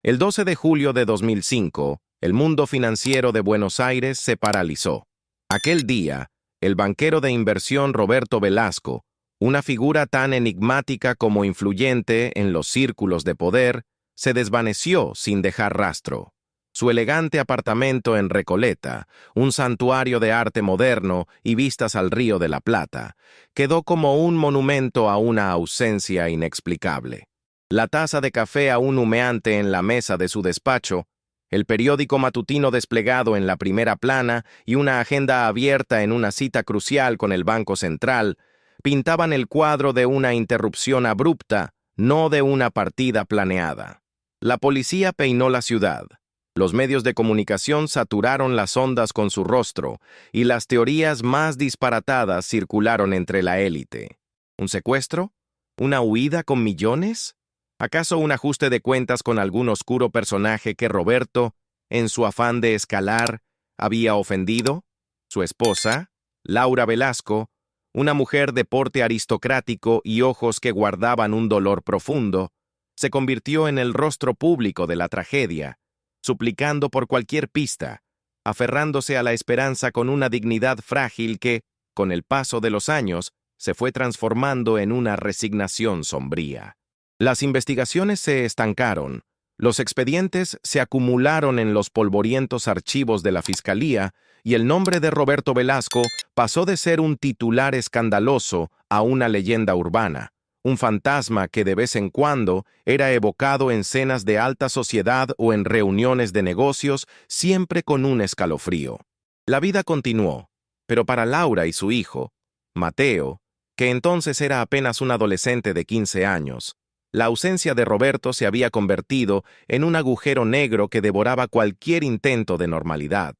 El 12 de julio de 2005, el mundo financiero de Buenos Aires se paralizó. Aquel día, el banquero de inversión Roberto Velasco, una figura tan enigmática como influyente en los círculos de poder, se desvaneció sin dejar rastro. Su elegante apartamento en Recoleta, un santuario de arte moderno y vistas al Río de la Plata, quedó como un monumento a una ausencia inexplicable. La taza de café aún humeante en la mesa de su despacho, el periódico matutino desplegado en la primera plana y una agenda abierta en una cita crucial con el Banco Central, pintaban el cuadro de una interrupción abrupta, no de una partida planeada. La policía peinó la ciudad. Los medios de comunicación saturaron las ondas con su rostro, y las teorías más disparatadas circularon entre la élite. ¿Un secuestro? ¿Una huida con millones? ¿Acaso un ajuste de cuentas con algún oscuro personaje que Roberto, en su afán de escalar, había ofendido? Su esposa, Laura Velasco, una mujer de porte aristocrático y ojos que guardaban un dolor profundo, se convirtió en el rostro público de la tragedia, suplicando por cualquier pista, aferrándose a la esperanza con una dignidad frágil que, con el paso de los años, se fue transformando en una resignación sombría. Las investigaciones se estancaron, los expedientes se acumularon en los polvorientos archivos de la Fiscalía y el nombre de Roberto Velasco pasó de ser un titular escandaloso a una leyenda urbana, un fantasma que de vez en cuando era evocado en cenas de alta sociedad o en reuniones de negocios, siempre con un escalofrío. La vida continuó, pero para Laura y su hijo, Mateo, que entonces era apenas un adolescente de 15 años, la ausencia de Roberto se había convertido en un agujero negro que devoraba cualquier intento de normalidad.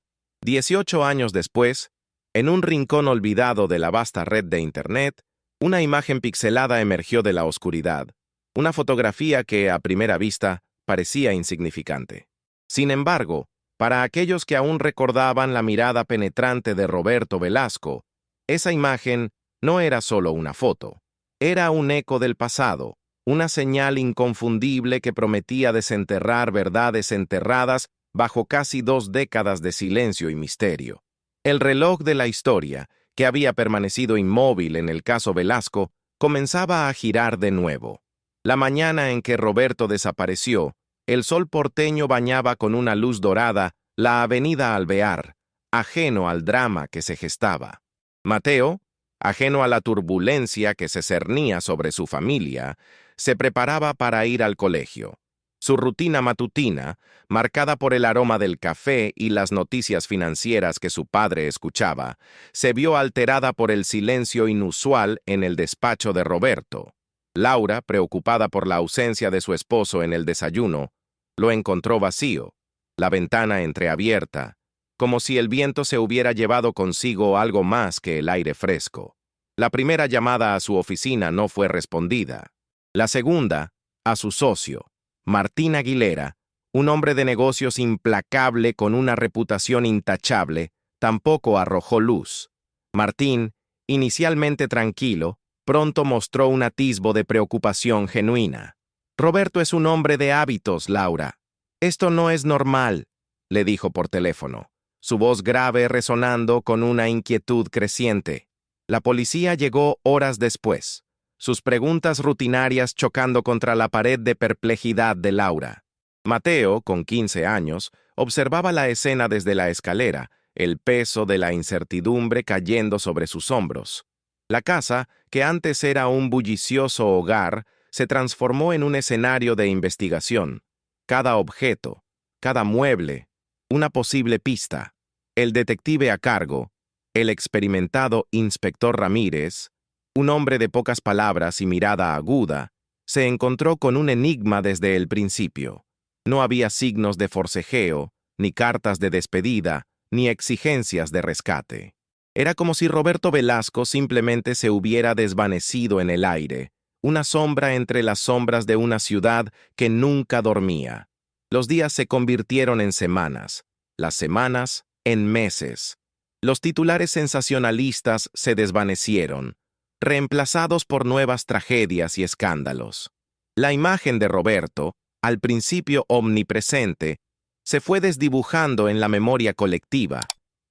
18 años después, en un rincón olvidado de la vasta red de Internet, una imagen pixelada emergió de la oscuridad, una fotografía que, a primera vista, parecía insignificante. Sin embargo, para aquellos que aún recordaban la mirada penetrante de Roberto Velasco, esa imagen no era solo una foto, era un eco del pasado, una señal inconfundible que prometía desenterrar verdades enterradas bajo casi 2 décadas de silencio y misterio. El reloj de la historia, que había permanecido inmóvil en el caso Velasco, comenzaba a girar de nuevo. La mañana en que Roberto desapareció, el sol porteño bañaba con una luz dorada la avenida Alvear, ajeno al drama que se gestaba. Mateo, ajeno a la turbulencia que se cernía sobre su familia, se preparaba para ir al colegio. Su rutina matutina, marcada por el aroma del café y las noticias financieras que su padre escuchaba, se vio alterada por el silencio inusual en el despacho de Roberto. Laura, preocupada por la ausencia de su esposo en el desayuno, lo encontró vacío, la ventana entreabierta, como si el viento se hubiera llevado consigo algo más que el aire fresco. La primera llamada a su oficina no fue respondida. La segunda, a su socio, Martín Aguilera, un hombre de negocios implacable con una reputación intachable, tampoco arrojó luz. Martín, inicialmente tranquilo, pronto mostró un atisbo de preocupación genuina. «Roberto es un hombre de hábitos, Laura. Esto no es normal», le dijo por teléfono, su voz grave resonando con una inquietud creciente. La policía llegó horas después, sus preguntas rutinarias chocando contra la pared de perplejidad de Laura. Mateo, con 15 años, observaba la escena desde la escalera, el peso de la incertidumbre cayendo sobre sus hombros. La casa, que antes era un bullicioso hogar, se transformó en un escenario de investigación. Cada objeto, cada mueble, una posible pista. El detective a cargo, el experimentado inspector Ramírez, un hombre de pocas palabras y mirada aguda, se encontró con un enigma desde el principio. No había signos de forcejeo, ni cartas de despedida, ni exigencias de rescate. Era como si Roberto Velasco simplemente se hubiera desvanecido en el aire, una sombra entre las sombras de una ciudad que nunca dormía. Los días se convirtieron en semanas, las semanas en meses. Los titulares sensacionalistas se desvanecieron, reemplazados por nuevas tragedias y escándalos. La imagen de Roberto, al principio omnipresente, se fue desdibujando en la memoria colectiva,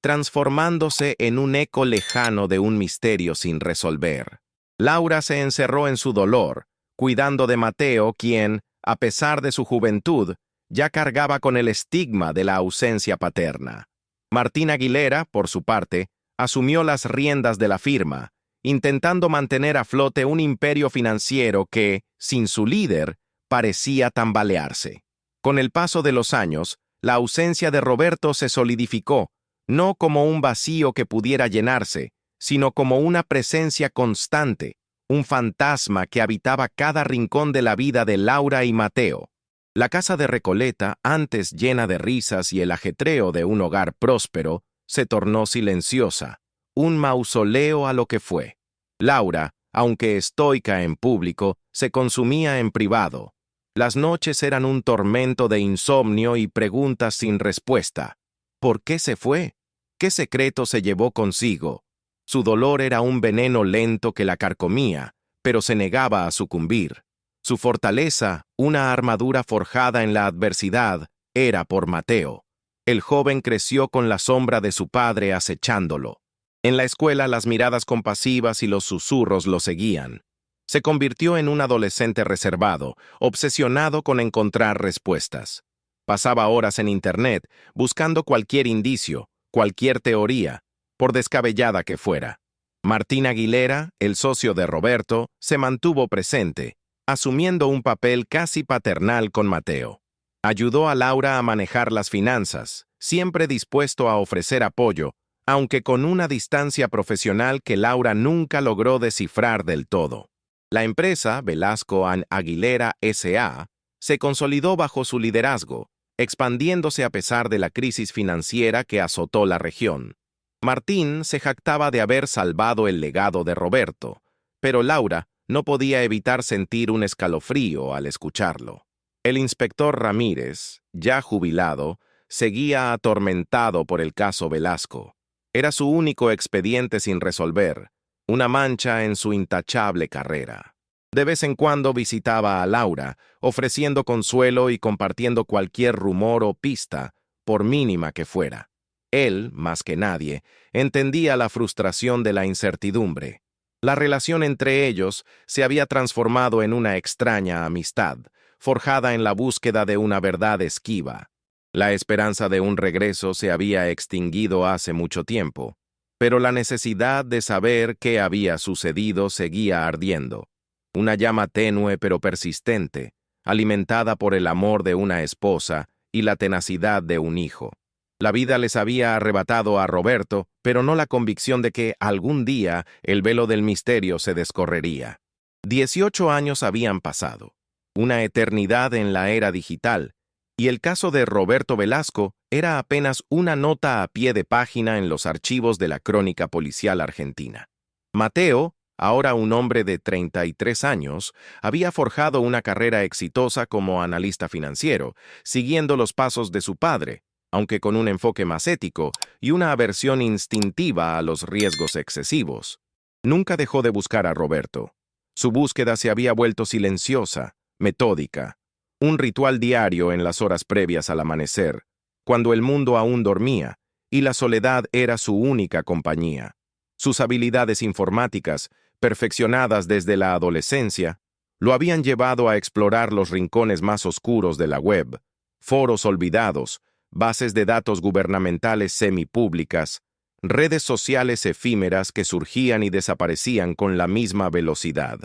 transformándose en un eco lejano de un misterio sin resolver. Laura se encerró en su dolor, cuidando de Mateo, quien, a pesar de su juventud, ya cargaba con el estigma de la ausencia paterna. Martín Aguilera, por su parte, asumió las riendas de la firma, intentando mantener a flote un imperio financiero que, sin su líder, parecía tambalearse. Con el paso de los años, la ausencia de Roberto se solidificó, no como un vacío que pudiera llenarse, sino como una presencia constante, un fantasma que habitaba cada rincón de la vida de Laura y Mateo. La casa de Recoleta, antes llena de risas y el ajetreo de un hogar próspero, se tornó silenciosa, un mausoleo a lo que fue. Laura, aunque estoica en público, se consumía en privado. Las noches eran un tormento de insomnio y preguntas sin respuesta. ¿Por qué se fue? ¿Qué secreto se llevó consigo? Su dolor era un veneno lento que la carcomía, pero se negaba a sucumbir. Su fortaleza, una armadura forjada en la adversidad, era por Mateo. El joven creció con la sombra de su padre acechándolo. En la escuela las miradas compasivas y los susurros lo seguían. Se convirtió en un adolescente reservado, obsesionado con encontrar respuestas. Pasaba horas en Internet buscando cualquier indicio, cualquier teoría, por descabellada que fuera. Martín Aguilera, el socio de Roberto, se mantuvo presente, asumiendo un papel casi paternal con Mateo. Ayudó a Laura a manejar las finanzas, siempre dispuesto a ofrecer apoyo, aunque con una distancia profesional que Laura nunca logró descifrar del todo. La empresa, Velasco & Aguilera S.A., se consolidó bajo su liderazgo, expandiéndose a pesar de la crisis financiera que azotó la región. Martín se jactaba de haber salvado el legado de Roberto, pero Laura no podía evitar sentir un escalofrío al escucharlo. El inspector Ramírez, ya jubilado, seguía atormentado por el caso Velasco. Era su único expediente sin resolver, una mancha en su intachable carrera. De vez en cuando visitaba a Laura, ofreciendo consuelo y compartiendo cualquier rumor o pista, por mínima que fuera. Él, más que nadie, entendía la frustración de la incertidumbre. La relación entre ellos se había transformado en una extraña amistad, forjada en la búsqueda de una verdad esquiva. La esperanza de un regreso se había extinguido hace mucho tiempo, pero la necesidad de saber qué había sucedido seguía ardiendo. Una llama tenue pero persistente, alimentada por el amor de una esposa y la tenacidad de un hijo. La vida les había arrebatado a Roberto, pero no la convicción de que algún día el velo del misterio se descorrería. 18 años habían pasado, una eternidad en la era digital, y el caso de Roberto Velasco era apenas una nota a pie de página en los archivos de la crónica policial argentina. Mateo, ahora un hombre de 33 años, había forjado una carrera exitosa como analista financiero, siguiendo los pasos de su padre, aunque con un enfoque más ético y una aversión instintiva a los riesgos excesivos. Nunca dejó de buscar a Roberto. Su búsqueda se había vuelto silenciosa, metódica, un ritual diario en las horas previas al amanecer, cuando el mundo aún dormía y la soledad era su única compañía. Sus habilidades informáticas, perfeccionadas desde la adolescencia, lo habían llevado a explorar los rincones más oscuros de la web, foros olvidados, bases de datos gubernamentales semipúblicas, redes sociales efímeras que surgían y desaparecían con la misma velocidad.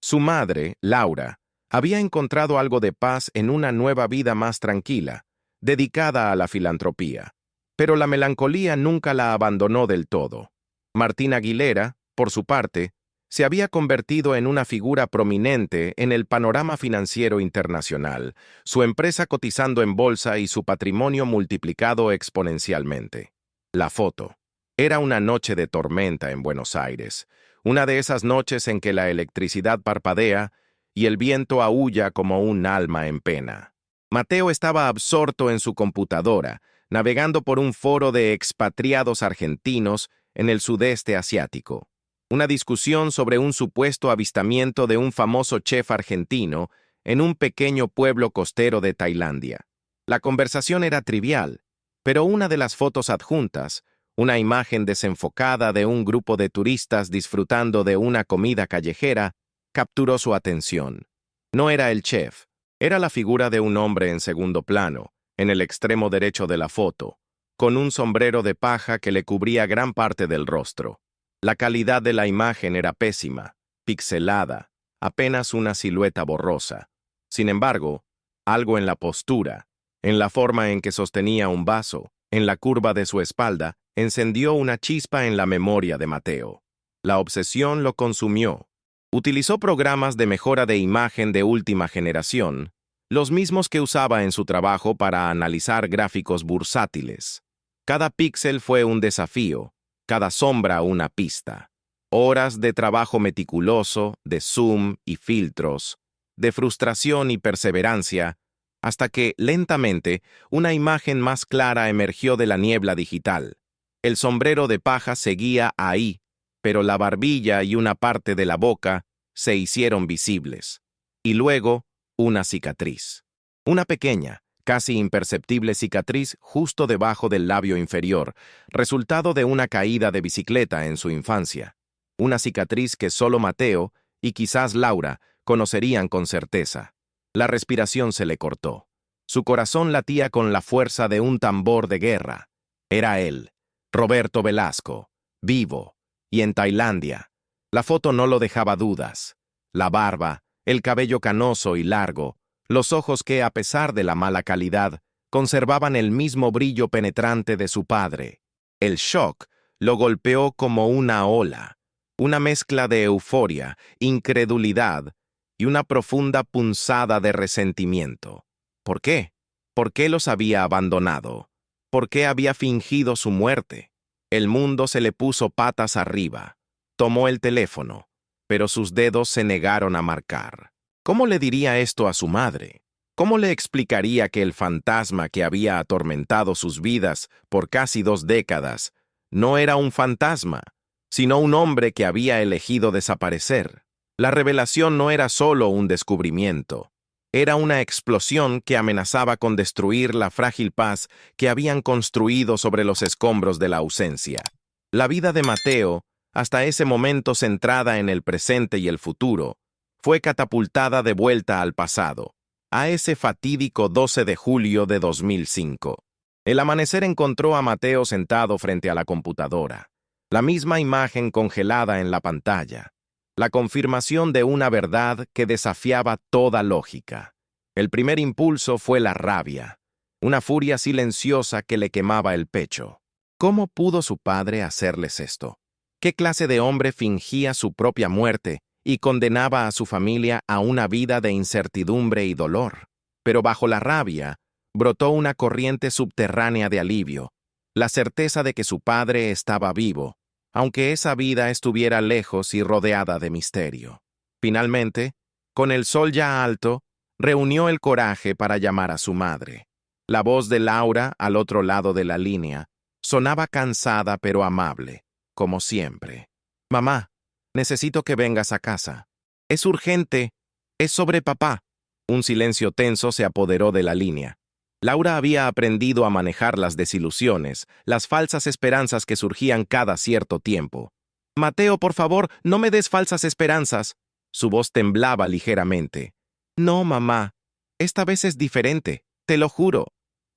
Su madre, Laura, había encontrado algo de paz en una nueva vida más tranquila, dedicada a la filantropía. Pero la melancolía nunca la abandonó del todo. Martín Aguilera, por su parte, se había convertido en una figura prominente en el panorama financiero internacional, su empresa cotizando en bolsa y su patrimonio multiplicado exponencialmente. La foto. Era una noche de tormenta en Buenos Aires, una de esas noches en que la electricidad parpadea y el viento aúlla como un alma en pena. Mateo estaba absorto en su computadora, navegando por un foro de expatriados argentinos en el sudeste asiático. Una discusión sobre un supuesto avistamiento de un famoso chef argentino en un pequeño pueblo costero de Tailandia. La conversación era trivial, pero una de las fotos adjuntas, una imagen desenfocada de un grupo de turistas disfrutando de una comida callejera, capturó su atención. No era el chef, era la figura de un hombre en segundo plano, en el extremo derecho de la foto, con un sombrero de paja que le cubría gran parte del rostro. La calidad de la imagen era pésima, pixelada, apenas una silueta borrosa. Sin embargo, algo en la postura, en la forma en que sostenía un vaso, en la curva de su espalda, encendió una chispa en la memoria de Mateo. La obsesión lo consumió. Utilizó programas de mejora de imagen de última generación, los mismos que usaba en su trabajo para analizar gráficos bursátiles. Cada píxel fue un desafío, cada sombra una pista. Horas de trabajo meticuloso, de zoom y filtros, de frustración y perseverancia, hasta que, lentamente, una imagen más clara emergió de la niebla digital. El sombrero de paja seguía ahí, pero la barbilla y una parte de la boca se hicieron visibles. Y luego, una cicatriz. Una pequeña, casi imperceptible cicatriz justo debajo del labio inferior, resultado de una caída de bicicleta en su infancia. Una cicatriz que solo Mateo, y quizás Laura, conocerían con certeza. La respiración se le cortó. Su corazón latía con la fuerza de un tambor de guerra. Era él, Roberto Velasco, vivo, y en Tailandia. La foto no lo dejaba dudas. La barba, el cabello canoso y largo, los ojos que, a pesar de la mala calidad, conservaban el mismo brillo penetrante de su padre. El shock lo golpeó como una ola, una mezcla de euforia, incredulidad y una profunda punzada de resentimiento. ¿Por qué? ¿Por qué los había abandonado? ¿Por qué había fingido su muerte? El mundo se le puso patas arriba. Tomó el teléfono, pero sus dedos se negaron a marcar. ¿Cómo le diría esto a su madre? ¿Cómo le explicaría que el fantasma que había atormentado sus vidas por casi 2 décadas no era un fantasma, sino un hombre que había elegido desaparecer? La revelación no era solo un descubrimiento, era una explosión que amenazaba con destruir la frágil paz que habían construido sobre los escombros de la ausencia. La vida de Mateo, hasta ese momento centrada en el presente y el futuro, fue catapultada de vuelta al pasado, a ese fatídico 12 de julio de 2005. El amanecer encontró a Mateo sentado frente a la computadora, la misma imagen congelada en la pantalla, la confirmación de una verdad que desafiaba toda lógica. El primer impulso fue la rabia, una furia silenciosa que le quemaba el pecho. ¿Cómo pudo su padre hacerles esto? ¿Qué clase de hombre fingía su propia muerte y condenaba a su familia a una vida de incertidumbre y dolor? Pero bajo la rabia, brotó una corriente subterránea de alivio, la certeza de que su padre estaba vivo, aunque esa vida estuviera lejos y rodeada de misterio. Finalmente, con el sol ya alto, reunió el coraje para llamar a su madre. La voz de Laura, al otro lado de la línea, sonaba cansada pero amable, como siempre. «Mamá, necesito que vengas a casa. Es urgente. Es sobre papá». Un silencio tenso se apoderó de la línea. Laura había aprendido a manejar las desilusiones, las falsas esperanzas que surgían cada cierto tiempo. «Mateo, por favor, no me des falsas esperanzas». Su voz temblaba ligeramente. «No, mamá. Esta vez es diferente, te lo juro».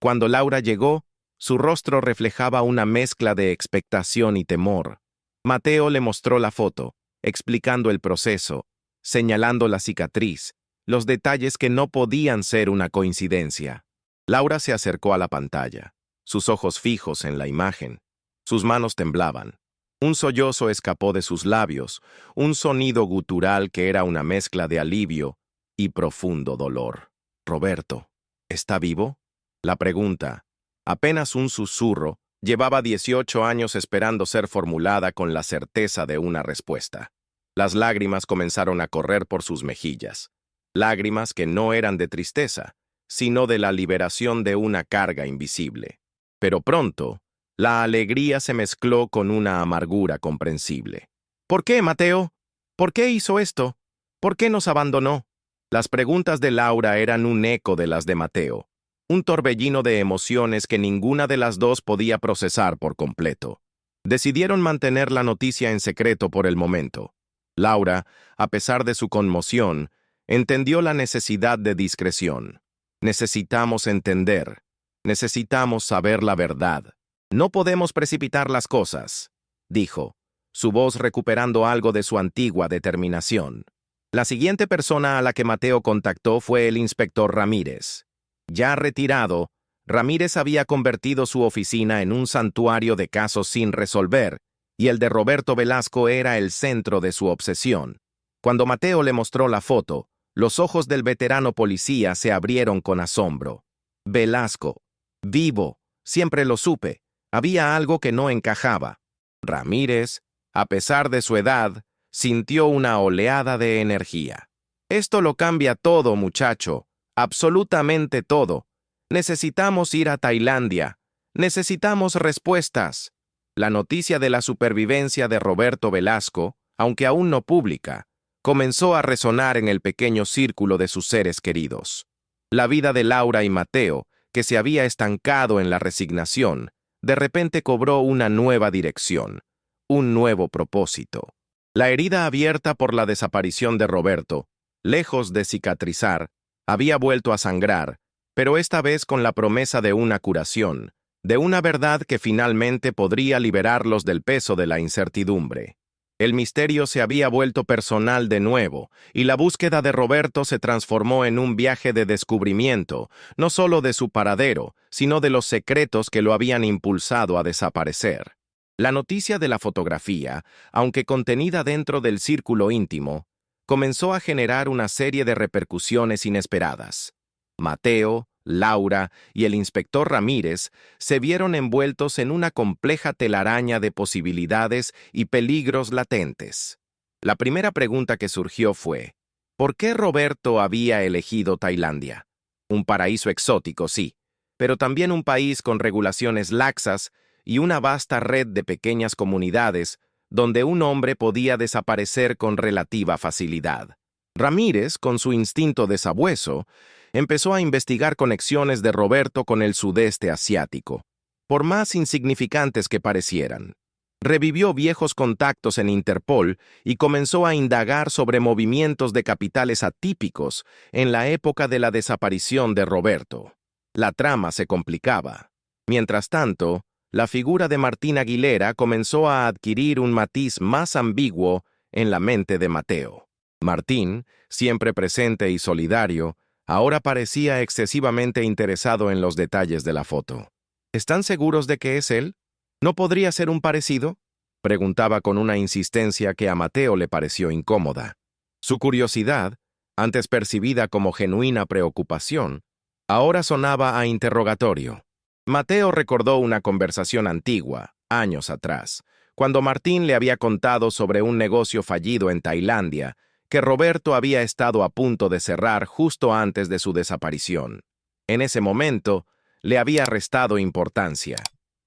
Cuando Laura llegó, su rostro reflejaba una mezcla de expectación y temor. Mateo le mostró la foto, explicando el proceso, señalando la cicatriz, los detalles que no podían ser una coincidencia. Laura se acercó a la pantalla, sus ojos fijos en la imagen. Sus manos temblaban. Un sollozo escapó de sus labios, un sonido gutural que era una mezcla de alivio y profundo dolor. «Roberto, ¿está vivo?». La pregunta, apenas un susurro, llevaba 18 años esperando ser formulada con la certeza de una respuesta. Las lágrimas comenzaron a correr por sus mejillas. Lágrimas que no eran de tristeza, sino de la liberación de una carga invisible. Pero pronto, la alegría se mezcló con una amargura comprensible. «¿Por qué, Mateo? ¿Por qué hizo esto? ¿Por qué nos abandonó?». Las preguntas de Laura eran un eco de las de Mateo, un torbellino de emociones que ninguna de las dos podía procesar por completo. Decidieron mantener la noticia en secreto por el momento. Laura, a pesar de su conmoción, entendió la necesidad de discreción. Necesitamos entender. Necesitamos saber la verdad. No podemos precipitar las cosas, dijo, su voz recuperando algo de su antigua determinación. La siguiente persona a la que Mateo contactó fue el inspector Ramírez. Ya retirado, Ramírez había convertido su oficina en un santuario de casos sin resolver, y el de Roberto Velasco era el centro de su obsesión. Cuando Mateo le mostró la foto, los ojos del veterano policía se abrieron con asombro. Velasco, vivo, siempre lo supe, había algo que no encajaba. Ramírez, a pesar de su edad, sintió una oleada de energía. Esto lo cambia todo, muchacho, absolutamente todo. Necesitamos ir a Tailandia. Necesitamos respuestas. La noticia de la supervivencia de Roberto Velasco, aunque aún no pública, comenzó a resonar en el pequeño círculo de sus seres queridos. La vida de Laura y Mateo, que se había estancado en la resignación, de repente cobró una nueva dirección, un nuevo propósito. La herida abierta por la desaparición de Roberto, lejos de cicatrizar, había vuelto a sangrar, pero esta vez con la promesa de una curación, de una verdad que finalmente podría liberarlos del peso de la incertidumbre. El misterio se había vuelto personal de nuevo, y la búsqueda de Roberto se transformó en un viaje de descubrimiento, no solo de su paradero, sino de los secretos que lo habían impulsado a desaparecer. La noticia de la fotografía, aunque contenida dentro del círculo íntimo, comenzó a generar una serie de repercusiones inesperadas. Mateo, Laura y el inspector Ramírez se vieron envueltos en una compleja telaraña de posibilidades y peligros latentes. La primera pregunta que surgió fue, ¿por qué Roberto había elegido Tailandia? Un paraíso exótico, sí, pero también un país con regulaciones laxas y una vasta red de pequeñas comunidades donde un hombre podía desaparecer con relativa facilidad. Ramírez, con su instinto de sabueso, empezó a investigar conexiones de Roberto con el sudeste asiático, por más insignificantes que parecieran. Revivió viejos contactos en Interpol y comenzó a indagar sobre movimientos de capitales atípicos en la época de la desaparición de Roberto. La trama se complicaba. Mientras tanto, la figura de Martín Aguilera comenzó a adquirir un matiz más ambiguo en la mente de Mateo. Martín, siempre presente y solidario, ahora parecía excesivamente interesado en los detalles de la foto. ¿Están seguros de que es él? ¿No podría ser un parecido? Preguntaba con una insistencia que a Mateo le pareció incómoda. Su curiosidad, antes percibida como genuina preocupación, ahora sonaba a interrogatorio. Mateo recordó una conversación antigua, años atrás, cuando Martín le había contado sobre un negocio fallido en Tailandia que Roberto había estado a punto de cerrar justo antes de su desaparición. En ese momento, le había restado importancia.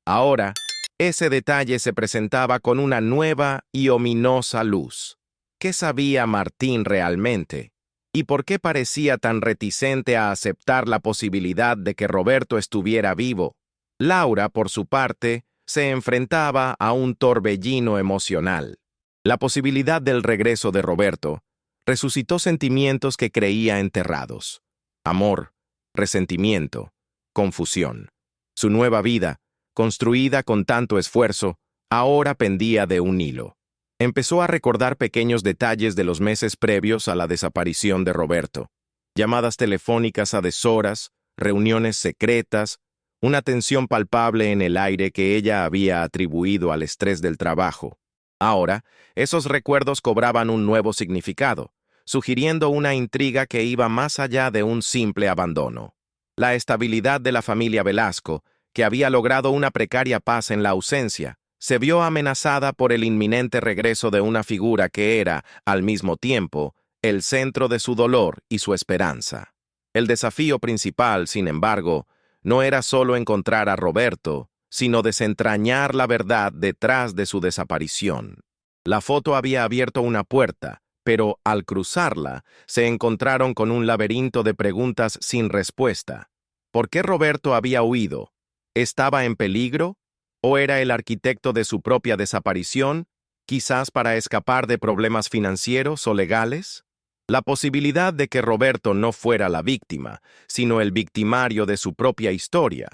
Ahora, ese detalle se presentaba con una nueva y ominosa luz. ¿Qué sabía Martín realmente? ¿Y por qué parecía tan reticente a aceptar la posibilidad de que Roberto estuviera vivo? Laura, por su parte, se enfrentaba a un torbellino emocional. La posibilidad del regreso de Roberto resucitó sentimientos que creía enterrados. Amor, resentimiento, confusión. Su nueva vida, construida con tanto esfuerzo, ahora pendía de un hilo. Empezó a recordar pequeños detalles de los meses previos a la desaparición de Roberto. Llamadas telefónicas a deshoras, reuniones secretas, una tensión palpable en el aire que ella había atribuido al estrés del trabajo. Ahora, esos recuerdos cobraban un nuevo significado, sugiriendo una intriga que iba más allá de un simple abandono. La estabilidad de la familia Velasco, que había logrado una precaria paz en la ausencia, se vio amenazada por el inminente regreso de una figura que era, al mismo tiempo, el centro de su dolor y su esperanza. El desafío principal, sin embargo, no era solo encontrar a Roberto, sino desentrañar la verdad detrás de su desaparición. La foto había abierto una puerta, pero al cruzarla, se encontraron con un laberinto de preguntas sin respuesta. ¿Por qué Roberto había huido? ¿Estaba en peligro? ¿O era el arquitecto de su propia desaparición, quizás para escapar de problemas financieros o legales? La posibilidad de que Roberto no fuera la víctima, sino el victimario de su propia historia,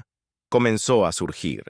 comenzó a surgir.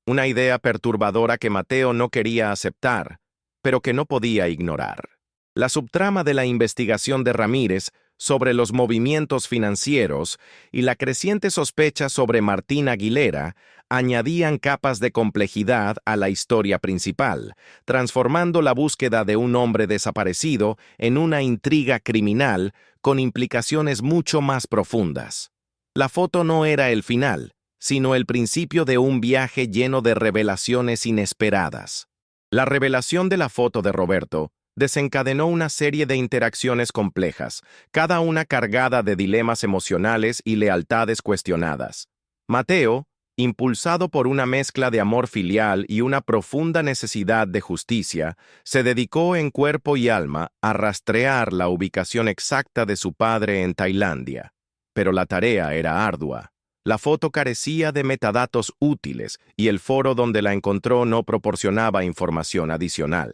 Una idea perturbadora que Mateo no quería aceptar, pero que no podía ignorar. La subtrama de la investigación de Ramírez sobre los movimientos financieros y la creciente sospecha sobre Martín Aguilera añadían capas de complejidad a la historia principal, transformando la búsqueda de un hombre desaparecido en una intriga criminal con implicaciones mucho más profundas. La foto no era el final, sino el principio de un viaje lleno de revelaciones inesperadas. La revelación de la foto de Roberto desencadenó una serie de interacciones complejas, cada una cargada de dilemas emocionales y lealtades cuestionadas. Mateo, impulsado por una mezcla de amor filial y una profunda necesidad de justicia, se dedicó en cuerpo y alma a rastrear la ubicación exacta de su padre en Tailandia. Pero la tarea era ardua. La foto carecía de metadatos útiles y el foro donde la encontró no proporcionaba información adicional.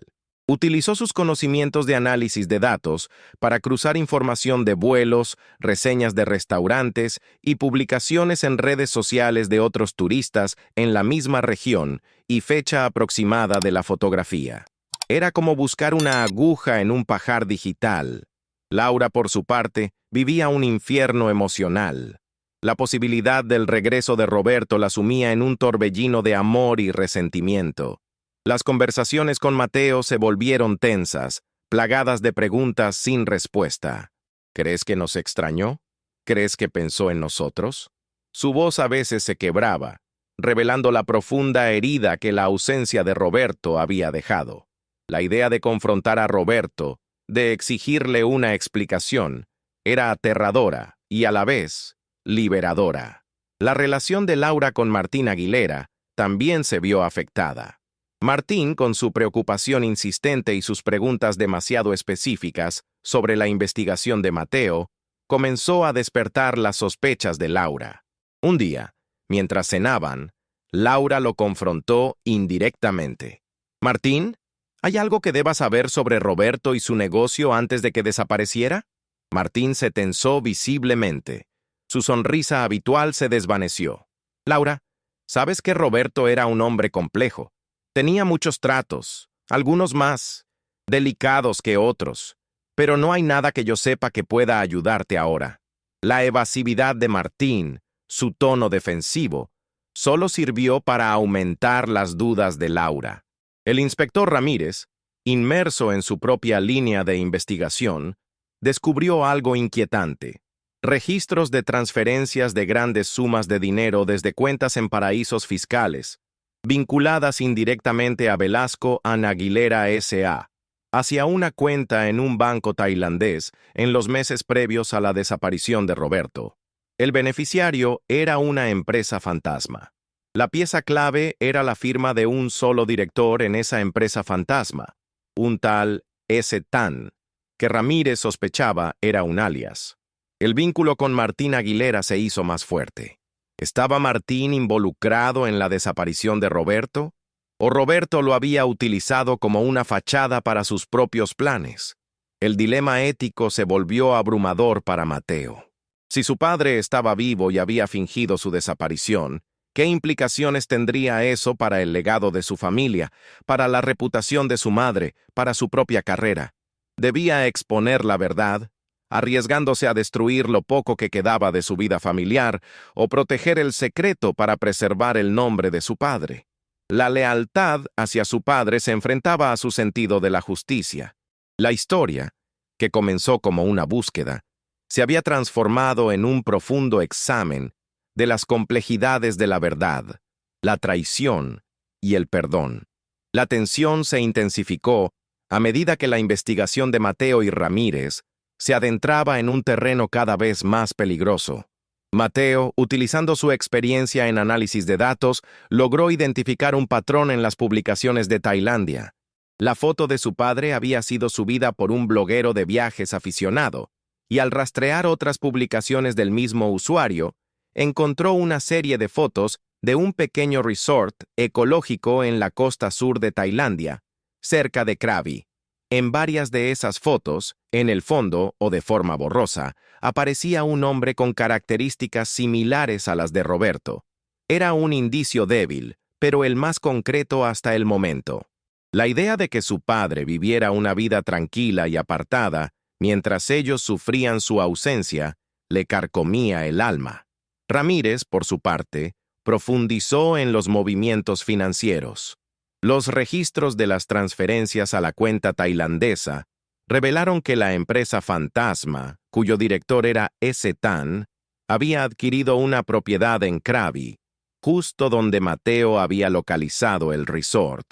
Utilizó sus conocimientos de análisis de datos para cruzar información de vuelos, reseñas de restaurantes y publicaciones en redes sociales de otros turistas en la misma región y fecha aproximada de la fotografía. Era como buscar una aguja en un pajar digital. Laura, por su parte, vivía un infierno emocional. La posibilidad del regreso de Roberto la sumía en un torbellino de amor y resentimiento. Las conversaciones con Mateo se volvieron tensas, plagadas de preguntas sin respuesta. ¿Crees que nos extrañó? ¿Crees que pensó en nosotros? Su voz a veces se quebraba, revelando la profunda herida que la ausencia de Roberto había dejado. La idea de confrontar a Roberto, de exigirle una explicación, era aterradora y a la vez liberadora. La relación de Laura con Martín Aguilera también se vio afectada. Martín, con su preocupación insistente y sus preguntas demasiado específicas sobre la investigación de Mateo, comenzó a despertar las sospechas de Laura. Un día, mientras cenaban, Laura lo confrontó indirectamente. «Martín, ¿hay algo que deba saber sobre Roberto y su negocio antes de que desapareciera?» Martín se tensó visiblemente. Su sonrisa habitual se desvaneció. «Laura, sabes que Roberto era un hombre complejo. Tenía muchos tratos, algunos más delicados que otros, pero no hay nada que yo sepa que pueda ayudarte ahora». La evasividad de Martín, su tono defensivo, solo sirvió para aumentar las dudas de Laura. El inspector Ramírez, inmerso en su propia línea de investigación, descubrió algo inquietante. Registros de transferencias de grandes sumas de dinero desde cuentas en paraísos fiscales, vinculadas indirectamente a Velasco and Aguilera S.A., hacia una cuenta en un banco tailandés en los meses previos a la desaparición de Roberto. El beneficiario era una empresa fantasma. La pieza clave era la firma de un solo director en esa empresa fantasma, un tal S. Tan, que Ramírez sospechaba era un alias. El vínculo con Martín Aguilera se hizo más fuerte. ¿Estaba Martín involucrado en la desaparición de Roberto? ¿O Roberto lo había utilizado como una fachada para sus propios planes? El dilema ético se volvió abrumador para Mateo. Si su padre estaba vivo y había fingido su desaparición, ¿qué implicaciones tendría eso para el legado de su familia, para la reputación de su madre, para su propia carrera? Debía exponer la verdad, arriesgándose a destruir lo poco que quedaba de su vida familiar o proteger el secreto para preservar el nombre de su padre. La lealtad hacia su padre se enfrentaba a su sentido de la justicia. La historia, que comenzó como una búsqueda, se había transformado en un profundo examen de las complejidades de la verdad, la traición y el perdón. La tensión se intensificó a medida que la investigación de Mateo y Ramírez se adentraba en un terreno cada vez más peligroso. Mateo, utilizando su experiencia en análisis de datos, logró identificar un patrón en las publicaciones de Tailandia. La foto de su padre había sido subida por un bloguero de viajes aficionado, y al rastrear otras publicaciones del mismo usuario, encontró una serie de fotos de un pequeño resort ecológico en la costa sur de Tailandia, cerca de Krabi. En varias de esas fotos, en el fondo o de forma borrosa, aparecía un hombre con características similares a las de Roberto. Era un indicio débil, pero el más concreto hasta el momento. La idea de que su padre viviera una vida tranquila y apartada, mientras ellos sufrían su ausencia, le carcomía el alma. Ramírez, por su parte, profundizó en los movimientos financieros. Los registros de las transferencias a la cuenta tailandesa revelaron que la empresa fantasma, cuyo director era S. Tan, había adquirido una propiedad en Krabi, justo donde Mateo había localizado el resort.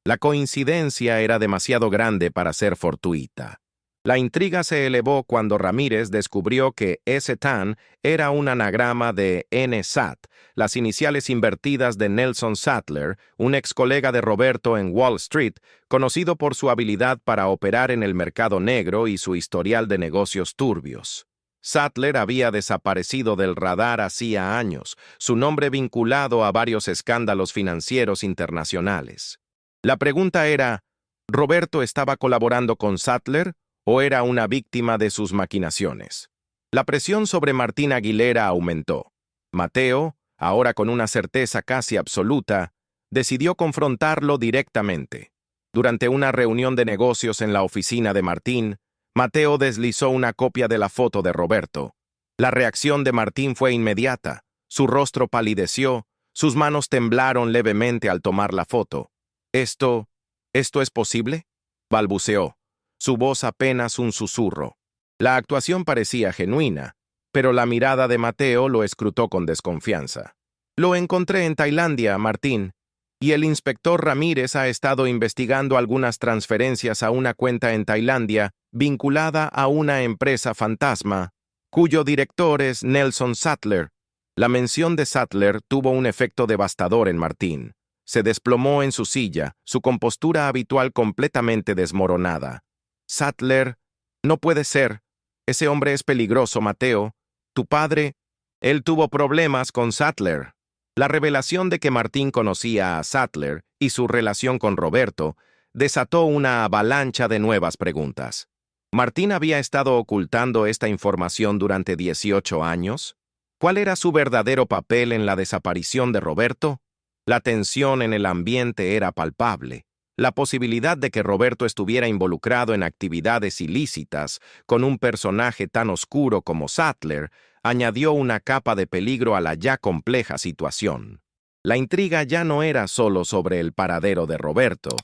La coincidencia era demasiado grande para ser fortuita. La intriga se elevó cuando Ramírez descubrió que S. Tan era un anagrama de NSAT, las iniciales invertidas de Nelson Sattler, un ex colega de Roberto en Wall Street, conocido por su habilidad para operar en el mercado negro y su historial de negocios turbios. Sattler había desaparecido del radar hacía años, su nombre vinculado a varios escándalos financieros internacionales. La pregunta era, ¿Roberto estaba colaborando con Sattler o era una víctima de sus maquinaciones? La presión sobre Martín Aguilera aumentó. Mateo, ahora con una certeza casi absoluta, decidió confrontarlo directamente. Durante una reunión de negocios en la oficina de Martín, Mateo deslizó una copia de la foto de Roberto. La reacción de Martín fue inmediata. Su rostro palideció, sus manos temblaron levemente al tomar la foto. ¿Esto es posible?, balbuceó, su voz apenas un susurro. La actuación parecía genuina, pero la mirada de Mateo lo escrutó con desconfianza. Lo encontré en Tailandia, Martín, y el inspector Ramírez ha estado investigando algunas transferencias a una cuenta en Tailandia vinculada a una empresa fantasma, cuyo director es Nelson Sattler. La mención de Sattler tuvo un efecto devastador en Martín. Se desplomó en su silla, su compostura habitual completamente desmoronada. Sattler, no puede ser. Ese hombre es peligroso, Mateo. Tu padre, él tuvo problemas con Sattler. La revelación de que Martín conocía a Sattler y su relación con Roberto desató una avalancha de nuevas preguntas. ¿Martín había estado ocultando esta información durante 18 años? ¿Cuál era su verdadero papel en la desaparición de Roberto? La tensión en el ambiente era palpable. La posibilidad de que Roberto estuviera involucrado en actividades ilícitas con un personaje tan oscuro como Sattler añadió una capa de peligro a la ya compleja situación. La intriga ya no era solo sobre el paradero de Roberto,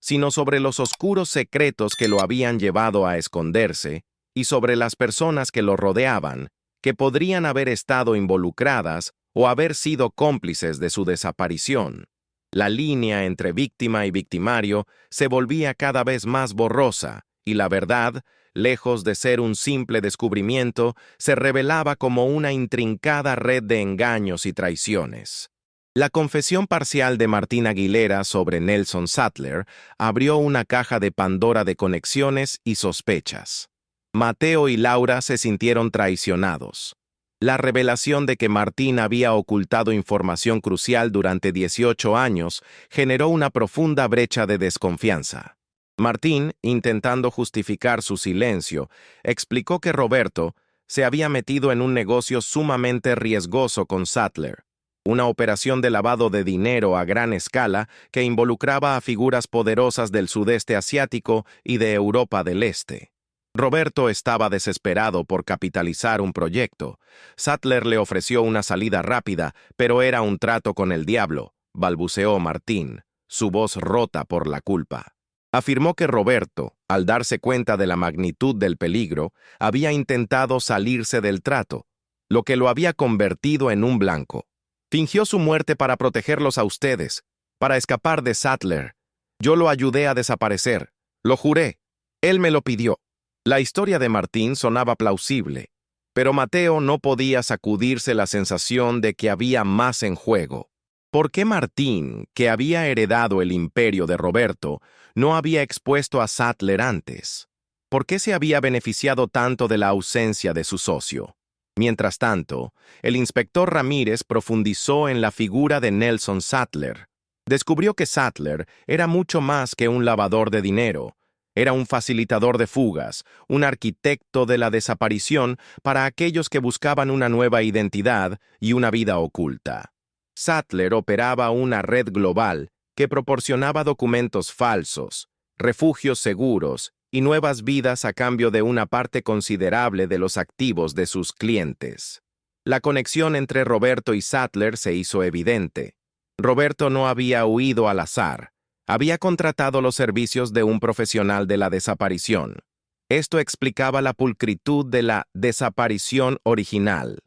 sino sobre los oscuros secretos que lo habían llevado a esconderse y sobre las personas que lo rodeaban, que podrían haber estado involucradas o haber sido cómplices de su desaparición. La línea entre víctima y victimario se volvía cada vez más borrosa, y la verdad, lejos de ser un simple descubrimiento, se revelaba como una intrincada red de engaños y traiciones. La confesión parcial de Martín Aguilera sobre Nelson Sattler abrió una caja de Pandora de conexiones y sospechas. Mateo y Laura se sintieron traicionados. La revelación de que Martín había ocultado información crucial durante 18 años generó una profunda brecha de desconfianza. Martín, intentando justificar su silencio, explicó que Roberto se había metido en un negocio sumamente riesgoso con Sattler, una operación de lavado de dinero a gran escala que involucraba a figuras poderosas del sudeste asiático y de Europa del Este. Roberto estaba desesperado por capitalizar un proyecto. Sattler le ofreció una salida rápida, pero era un trato con el diablo, balbuceó Martín, su voz rota por la culpa. Afirmó que Roberto, al darse cuenta de la magnitud del peligro, había intentado salirse del trato, lo que lo había convertido en un blanco. Fingió su muerte para protegerlos a ustedes, para escapar de Sattler. Yo lo ayudé a desaparecer, lo juré. Él me lo pidió. La historia de Martín sonaba plausible, pero Mateo no podía sacudirse la sensación de que había más en juego. ¿Por qué Martín, que había heredado el imperio de Roberto, no había expuesto a Sattler antes? ¿Por qué se había beneficiado tanto de la ausencia de su socio? Mientras tanto, el inspector Ramírez profundizó en la figura de Nelson Sattler. Descubrió que Sattler era mucho más que un lavador de dinero. Era un facilitador de fugas, un arquitecto de la desaparición para aquellos que buscaban una nueva identidad y una vida oculta. Sattler operaba una red global que proporcionaba documentos falsos, refugios seguros y nuevas vidas a cambio de una parte considerable de los activos de sus clientes. La conexión entre Roberto y Sattler se hizo evidente. Roberto no había huido al azar. Había contratado los servicios de un profesional de la desaparición. Esto explicaba la pulcritud de la desaparición original.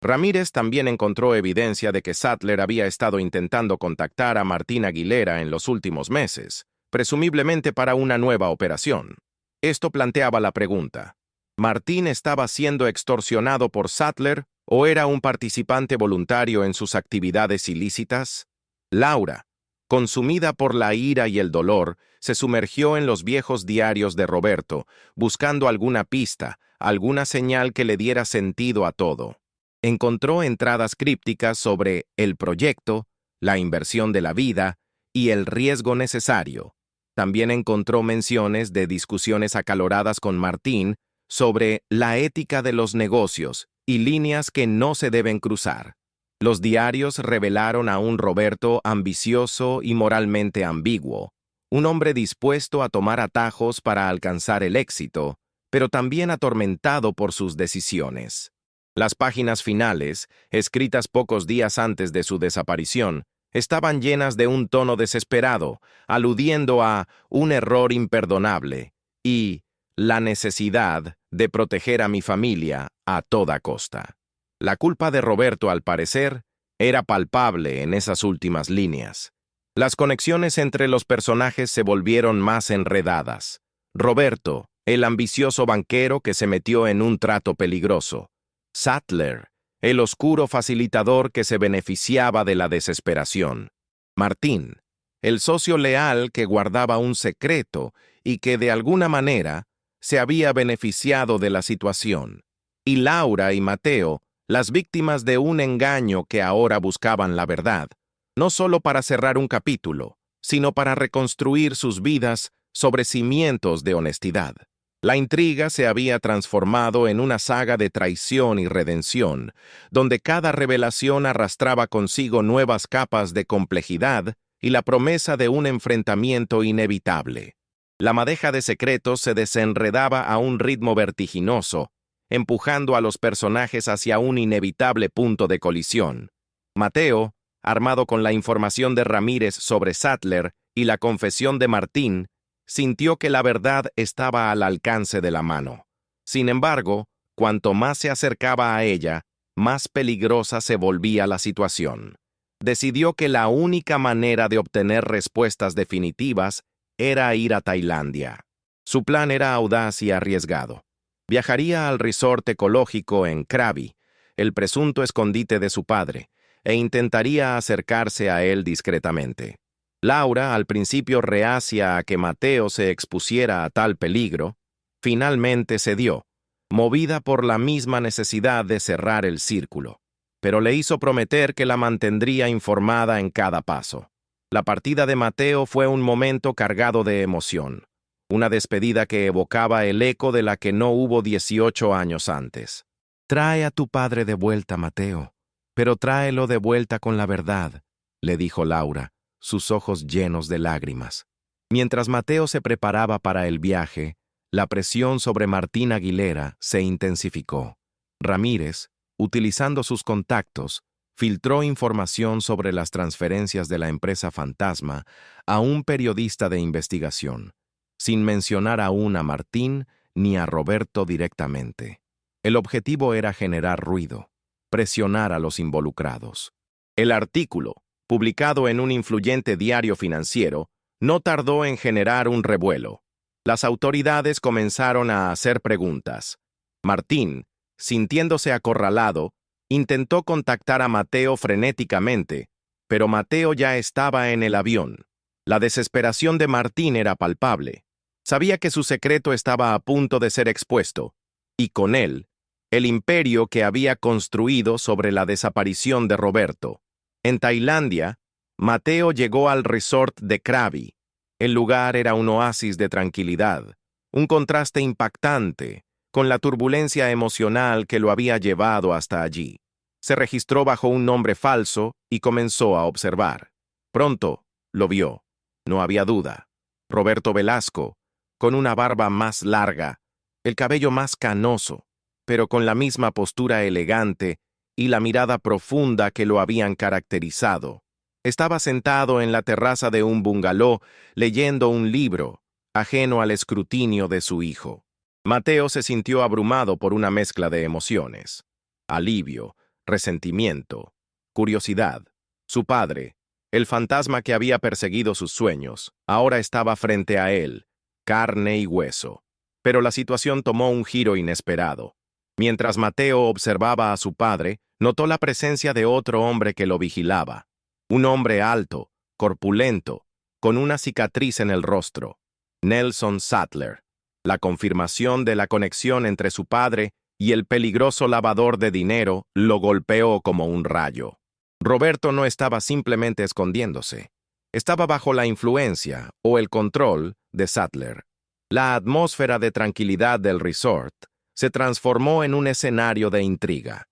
Ramírez también encontró evidencia de que Sattler había estado intentando contactar a Martín Aguilera en los últimos meses, presumiblemente para una nueva operación. Esto planteaba la pregunta: ¿Martín estaba siendo extorsionado por Sattler o era un participante voluntario en sus actividades ilícitas? Laura, consumida por la ira y el dolor, se sumergió en los viejos diarios de Roberto, buscando alguna pista, alguna señal que le diera sentido a todo. Encontró entradas crípticas sobre el proyecto, la inversión de la vida y el riesgo necesario. También encontró menciones de discusiones acaloradas con Martín sobre la ética de los negocios y líneas que no se deben cruzar. Los diarios revelaron a un Roberto ambicioso y moralmente ambiguo, un hombre dispuesto a tomar atajos para alcanzar el éxito, pero también atormentado por sus decisiones. Las páginas finales, escritas pocos días antes de su desaparición, estaban llenas de un tono desesperado, aludiendo a un error imperdonable y la necesidad de proteger a mi familia a toda costa. La culpa de Roberto, al parecer, era palpable en esas últimas líneas. Las conexiones entre los personajes se volvieron más enredadas. Roberto, el ambicioso banquero que se metió en un trato peligroso. Sattler, el oscuro facilitador que se beneficiaba de la desesperación. Martín, el socio leal que guardaba un secreto y que de alguna manera se había beneficiado de la situación. Y Laura y Mateo, las víctimas de un engaño que ahora buscaban la verdad, no solo para cerrar un capítulo, sino para reconstruir sus vidas sobre cimientos de honestidad. La intriga se había transformado en una saga de traición y redención, donde cada revelación arrastraba consigo nuevas capas de complejidad y la promesa de un enfrentamiento inevitable. La madeja de secretos se desenredaba a un ritmo vertiginoso, empujando a los personajes hacia un inevitable punto de colisión. Mateo, armado con la información de Ramírez sobre Sattler y la confesión de Martín, sintió que la verdad estaba al alcance de la mano. Sin embargo, cuanto más se acercaba a ella, más peligrosa se volvía la situación. Decidió que la única manera de obtener respuestas definitivas era ir a Tailandia. Su plan era audaz y arriesgado. Viajaría al resort ecológico en Krabi, el presunto escondite de su padre, e intentaría acercarse a él discretamente. Laura, al principio reacia a que Mateo se expusiera a tal peligro, finalmente cedió, movida por la misma necesidad de cerrar el círculo, pero le hizo prometer que la mantendría informada en cada paso. La partida de Mateo fue un momento cargado de emoción, una despedida que evocaba el eco de la que no hubo 18 años antes. «Trae a tu padre de vuelta, Mateo, pero tráelo de vuelta con la verdad», le dijo Laura, sus ojos llenos de lágrimas. Mientras Mateo se preparaba para el viaje, la presión sobre Martín Aguilera se intensificó. Ramírez, utilizando sus contactos, filtró información sobre las transferencias de la empresa fantasma a un periodista de investigación, sin mencionar aún a Martín ni a Roberto directamente. El objetivo era generar ruido, presionar a los involucrados. El artículo, publicado en un influyente diario financiero, no tardó en generar un revuelo. Las autoridades comenzaron a hacer preguntas. Martín, sintiéndose acorralado, intentó contactar a Mateo frenéticamente, pero Mateo ya estaba en el avión. La desesperación de Martín era palpable. Sabía que su secreto estaba a punto de ser expuesto, y con él, el imperio que había construido sobre la desaparición de Roberto. En Tailandia, Mateo llegó al resort de Krabi. El lugar era un oasis de tranquilidad, un contraste impactante con la turbulencia emocional que lo había llevado hasta allí. Se registró bajo un nombre falso y comenzó a observar. Pronto, lo vio. No había duda. Roberto Velasco, con una barba más larga, el cabello más canoso, pero con la misma postura elegante y la mirada profunda que lo habían caracterizado. Estaba sentado en la terraza de un bungalow leyendo un libro, ajeno al escrutinio de su hijo. Mateo se sintió abrumado por una mezcla de emociones. Alivio, resentimiento, curiosidad. Su padre, el fantasma que había perseguido sus sueños, ahora estaba frente a él, carne y hueso. Pero la situación tomó un giro inesperado. Mientras Mateo observaba a su padre, notó la presencia de otro hombre que lo vigilaba. Un hombre alto, corpulento, con una cicatriz en el rostro. Nelson Sattler. La confirmación de la conexión entre su padre y el peligroso lavador de dinero lo golpeó como un rayo. Roberto no estaba simplemente escondiéndose. Estaba bajo la influencia o el control de Sattler. La atmósfera de tranquilidad del resort se transformó en un escenario de intriga.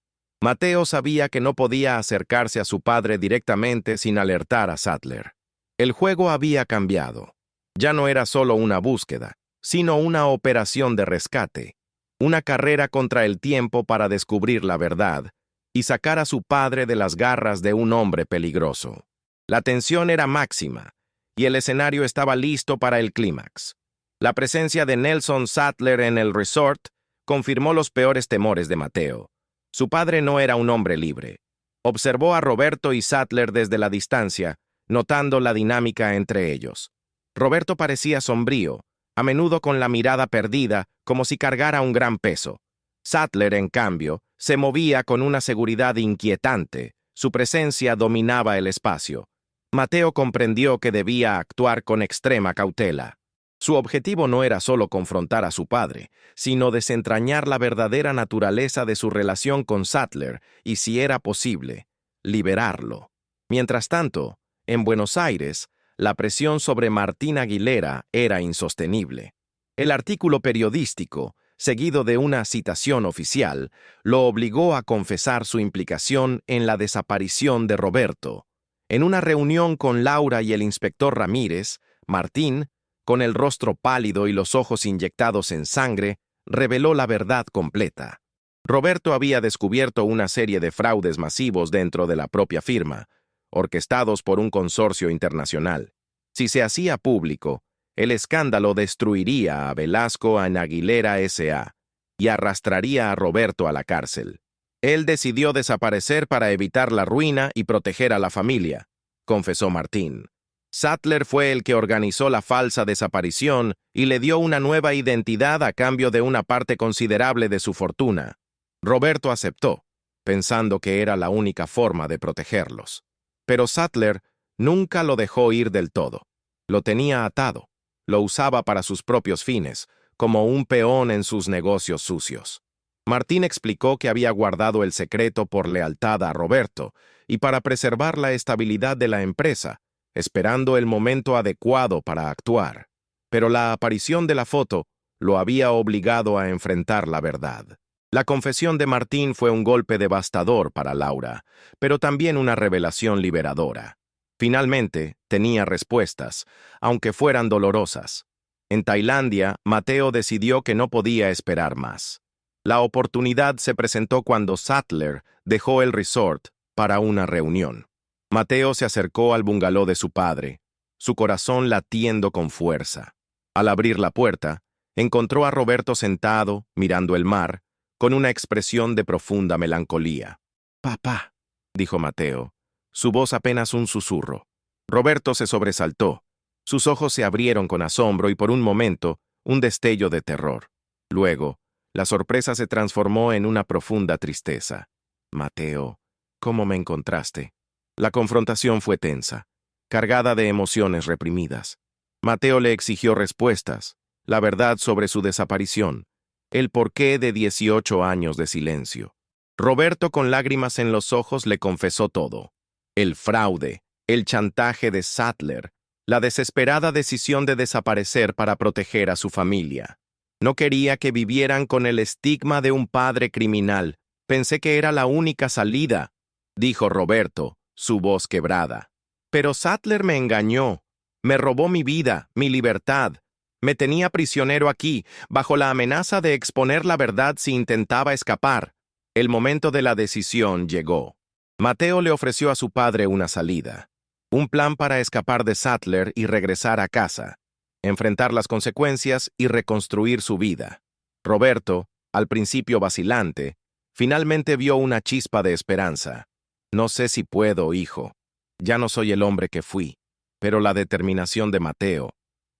Mateo sabía que no podía acercarse a su padre directamente sin alertar a Sattler. El juego había cambiado. Ya no era solo una búsqueda, sino una operación de rescate, una carrera contra el tiempo para descubrir la verdad y sacar a su padre de las garras de un hombre peligroso. La tensión era máxima, y el escenario estaba listo para el clímax. La presencia de Nelson Sattler en el resort confirmó los peores temores de Mateo. Su padre no era un hombre libre. Observó a Roberto y Sattler desde la distancia, notando la dinámica entre ellos. Roberto parecía sombrío, a menudo con la mirada perdida, como si cargara un gran peso. Sattler, en cambio, se movía con una seguridad inquietante. Su presencia dominaba el espacio. Mateo comprendió que debía actuar con extrema cautela. Su objetivo no era solo confrontar a su padre, sino desentrañar la verdadera naturaleza de su relación con Sattler y, si era posible, liberarlo. Mientras tanto, en Buenos Aires, la presión sobre Martín Aguilera era insostenible. El artículo periodístico, seguido de una citación oficial, lo obligó a confesar su implicación en la desaparición de Roberto. En una reunión con Laura y el inspector Ramírez, Martín, con el rostro pálido y los ojos inyectados en sangre, reveló la verdad completa. Roberto había descubierto una serie de fraudes masivos dentro de la propia firma, orquestados por un consorcio internacional. Si se hacía público, el escándalo destruiría a Velasco en Aguilera S.A. y arrastraría a Roberto a la cárcel. Él decidió desaparecer para evitar la ruina y proteger a la familia, confesó Martín. Sattler fue el que organizó la falsa desaparición y le dio una nueva identidad a cambio de una parte considerable de su fortuna. Roberto aceptó, pensando que era la única forma de protegerlos. Pero Sattler nunca lo dejó ir del todo. Lo tenía atado. Lo usaba para sus propios fines, como un peón en sus negocios sucios. Martín explicó que había guardado el secreto por lealtad a Roberto y para preservar la estabilidad de la empresa, esperando el momento adecuado para actuar. Pero la aparición de la foto lo había obligado a enfrentar la verdad. La confesión de Martín fue un golpe devastador para Laura, pero también una revelación liberadora. Finalmente, tenía respuestas, aunque fueran dolorosas. En Tailandia, Mateo decidió que no podía esperar más. La oportunidad se presentó cuando Sattler dejó el resort para una reunión. Mateo se acercó al bungalow de su padre, su corazón latiendo con fuerza. Al abrir la puerta, encontró a Roberto sentado, mirando el mar, con una expresión de profunda melancolía. «Papá», dijo Mateo, su voz apenas un susurro. Roberto se sobresaltó. Sus ojos se abrieron con asombro y por un momento, un destello de terror. Luego, la sorpresa se transformó en una profunda tristeza. «Mateo, ¿cómo me encontraste?» La confrontación fue tensa. cargada de emociones reprimidas. Mateo le exigió respuestas, la verdad sobre su desaparición, el porqué de 18 años de silencio. Roberto, con lágrimas en los ojos, le confesó todo. El fraude, el chantaje de Sattler, la desesperada decisión de desaparecer para proteger a su familia. No quería que vivieran con el estigma de un padre criminal. Pensé que era la única salida, dijo Roberto, su voz quebrada. Pero Sattler me engañó, me robó mi vida, mi libertad. Me tenía prisionero aquí, bajo la amenaza de exponer la verdad si intentaba escapar. El momento de la decisión llegó. Mateo le ofreció a su padre una salida, un plan para escapar de Sattler y regresar a casa, enfrentar las consecuencias y reconstruir su vida. Roberto, al principio vacilante, finalmente vio una chispa de esperanza. No sé si puedo, hijo. Ya no soy el hombre que fui, pero la determinación de Mateo,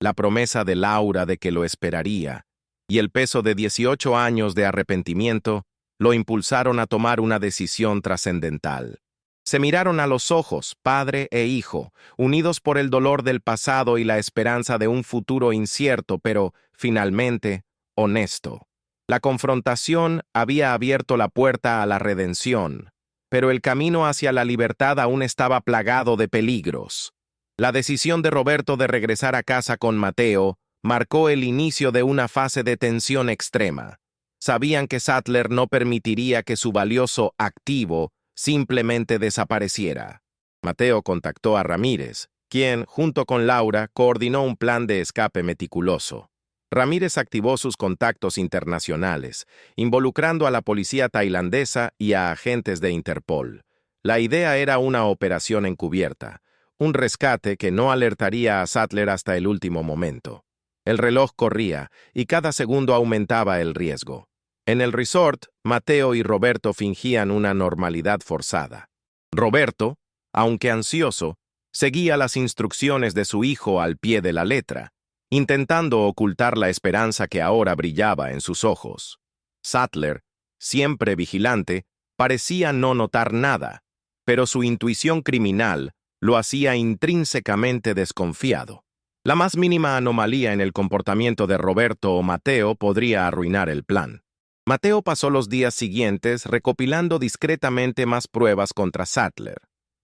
la promesa de Laura de que lo esperaría, y el peso de 18 años de arrepentimiento lo impulsaron a tomar una decisión trascendental. Se miraron a los ojos, padre e hijo, unidos por el dolor del pasado y la esperanza de un futuro incierto, pero, finalmente, honesto. La confrontación había abierto la puerta a la redención, pero el camino hacia la libertad aún estaba plagado de peligros. La decisión de Roberto de regresar a casa con Mateo marcó el inicio de una fase de tensión extrema. Sabían que Sattler no permitiría que su valioso activo simplemente desapareciera. Mateo contactó a Ramírez, quien, junto con Laura, coordinó un plan de escape meticuloso. Ramírez activó sus contactos internacionales, involucrando a la policía tailandesa y a agentes de Interpol. La idea era una operación encubierta, un rescate que no alertaría a Sattler hasta el último momento. El reloj corría y cada segundo aumentaba el riesgo. En el resort, Mateo y Roberto fingían una normalidad forzada. Roberto, aunque ansioso, seguía las instrucciones de su hijo al pie de la letra, intentando ocultar la esperanza que ahora brillaba en sus ojos. Sattler, siempre vigilante, parecía no notar nada, pero su intuición criminal lo hacía intrínsecamente desconfiado. La más mínima anomalía en el comportamiento de Roberto o Mateo podría arruinar el plan. Mateo pasó los días siguientes recopilando discretamente más pruebas contra Sattler.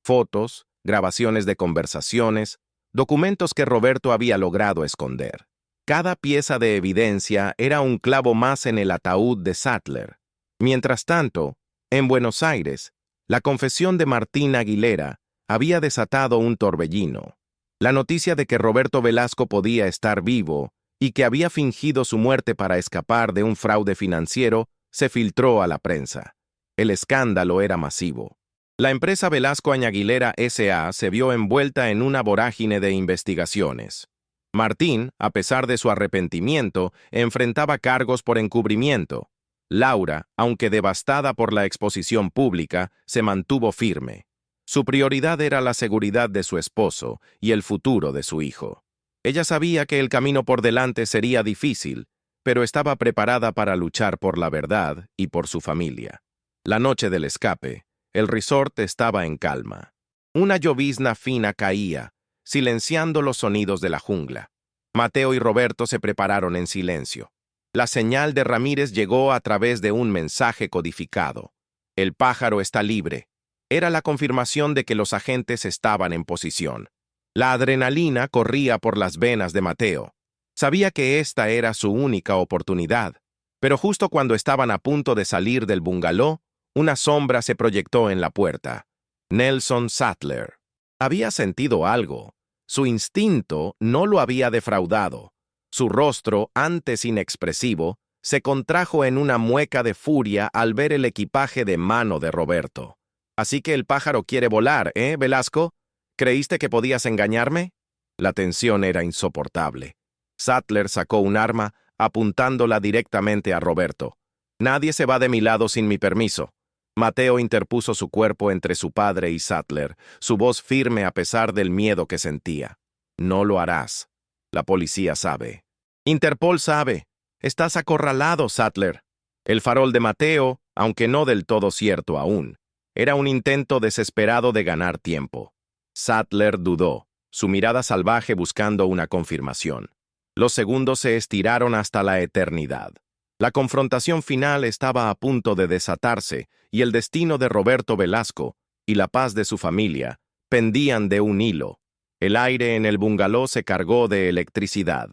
Fotos, grabaciones de conversaciones, documentos que Roberto había logrado esconder. Cada pieza de evidencia era un clavo más en el ataúd de Sattler. Mientras tanto, en Buenos Aires, la confesión de Martín Aguilera había desatado un torbellino. La noticia de que Roberto Velasco podía estar vivo y que había fingido su muerte para escapar de un fraude financiero se filtró a la prensa. El escándalo era masivo. La empresa Velasco Aguilera S.A. se vio envuelta en una vorágine de investigaciones. Martín, a pesar de su arrepentimiento, enfrentaba cargos por encubrimiento. Laura, aunque devastada por la exposición pública, se mantuvo firme. Su prioridad era la seguridad de su esposo y el futuro de su hijo. Ella sabía que el camino por delante sería difícil, pero estaba preparada para luchar por la verdad y por su familia. La noche del escape, el resort estaba en calma. Una llovizna fina caía, silenciando los sonidos de la jungla. Mateo y Roberto se prepararon en silencio. La señal de Ramírez llegó a través de un mensaje codificado. El pájaro está libre. Era la confirmación de que los agentes estaban en posición. La adrenalina corría por las venas de Mateo. Sabía que esta era su única oportunidad, pero justo cuando estaban a punto de salir del bungalow, una sombra se proyectó en la puerta. Nelson Sattler. Había sentido algo. Su instinto no lo había defraudado. Su rostro, antes inexpresivo, se contrajo en una mueca de furia al ver el equipaje de mano de Roberto. «Así que el pájaro quiere volar, ¿eh, Velasco? ¿Creíste que podías engañarme?» La tensión era insoportable. Sattler sacó un arma, apuntándola directamente a Roberto. «Nadie se va de mi lado sin mi permiso». Mateo interpuso su cuerpo entre su padre y Sattler, su voz firme a pesar del miedo que sentía. «No lo harás. La policía sabe». «Interpol sabe. Estás acorralado, Sattler». El farol de Mateo, aunque no del todo cierto aún, era un intento desesperado de ganar tiempo. Sattler dudó. su mirada salvaje buscando una confirmación. Los segundos se estiraron hasta la eternidad. La confrontación final estaba a punto de desatarse y el destino de Roberto Velasco y la paz de su familia pendían de un hilo. El aire en el bungalow se cargó de electricidad.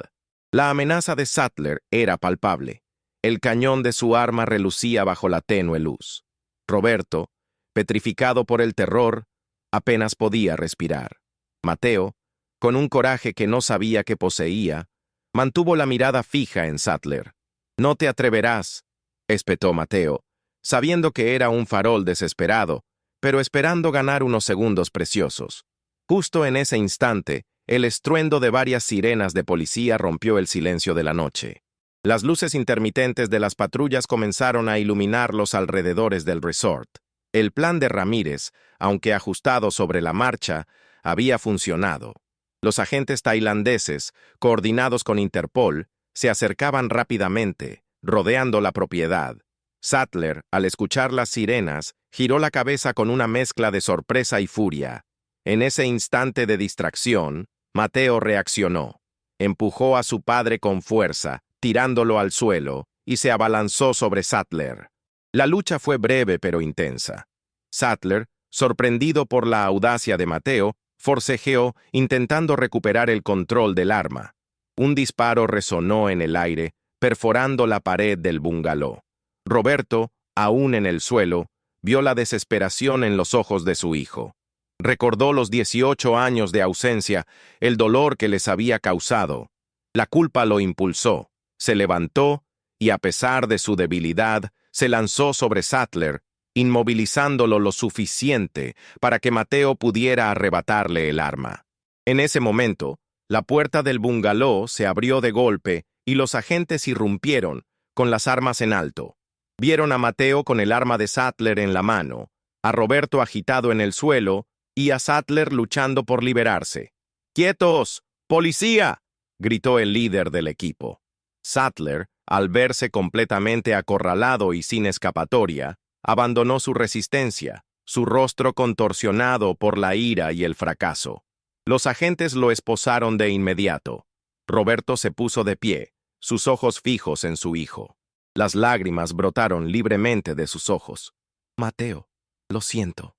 La amenaza de Sattler era palpable. El cañón de su arma relucía bajo la tenue luz. Roberto, petrificado por el terror, apenas podía respirar. Mateo, con un coraje que no sabía que poseía, mantuvo la mirada fija en Sattler. «No te atreverás», espetó Mateo, sabiendo que era un farol desesperado, pero esperando ganar unos segundos preciosos. Justo en ese instante, el estruendo de varias sirenas de policía rompió el silencio de la noche. Las luces intermitentes de las patrullas comenzaron a iluminar los alrededores del resort. El plan de Ramírez, aunque ajustado sobre la marcha, había funcionado. Los agentes tailandeses, coordinados con Interpol, se acercaban rápidamente, rodeando la propiedad. Sattler, al escuchar las sirenas, giró la cabeza con una mezcla de sorpresa y furia. En ese instante de distracción, Mateo reaccionó. Empujó a su padre con fuerza, tirándolo al suelo, y se abalanzó sobre Sattler. La lucha fue breve pero intensa. Sattler, sorprendido por la audacia de Mateo, forcejeó intentando recuperar el control del arma. Un disparo resonó en el aire, perforando la pared del bungalow. Roberto, aún en el suelo, vio la desesperación en los ojos de su hijo. Recordó los 18 años de ausencia, el dolor que les había causado. La culpa lo impulsó. Se levantó y, a pesar de su debilidad, se lanzó sobre Sattler, inmovilizándolo lo suficiente para que Mateo pudiera arrebatarle el arma. En ese momento, la puerta del bungalow se abrió de golpe y los agentes irrumpieron, con las armas en alto. Vieron a Mateo con el arma de Sattler en la mano, a Roberto agitado en el suelo y a Sattler luchando por liberarse. «¡Quietos! ¡Policía!», gritó el líder del equipo. Sattler, al verse completamente acorralado y sin escapatoria, abandonó su resistencia, su rostro contorsionado por la ira y el fracaso. Los agentes lo esposaron de inmediato. Roberto se puso de pie, sus ojos fijos en su hijo. Las lágrimas brotaron libremente de sus ojos. «Mateo, lo siento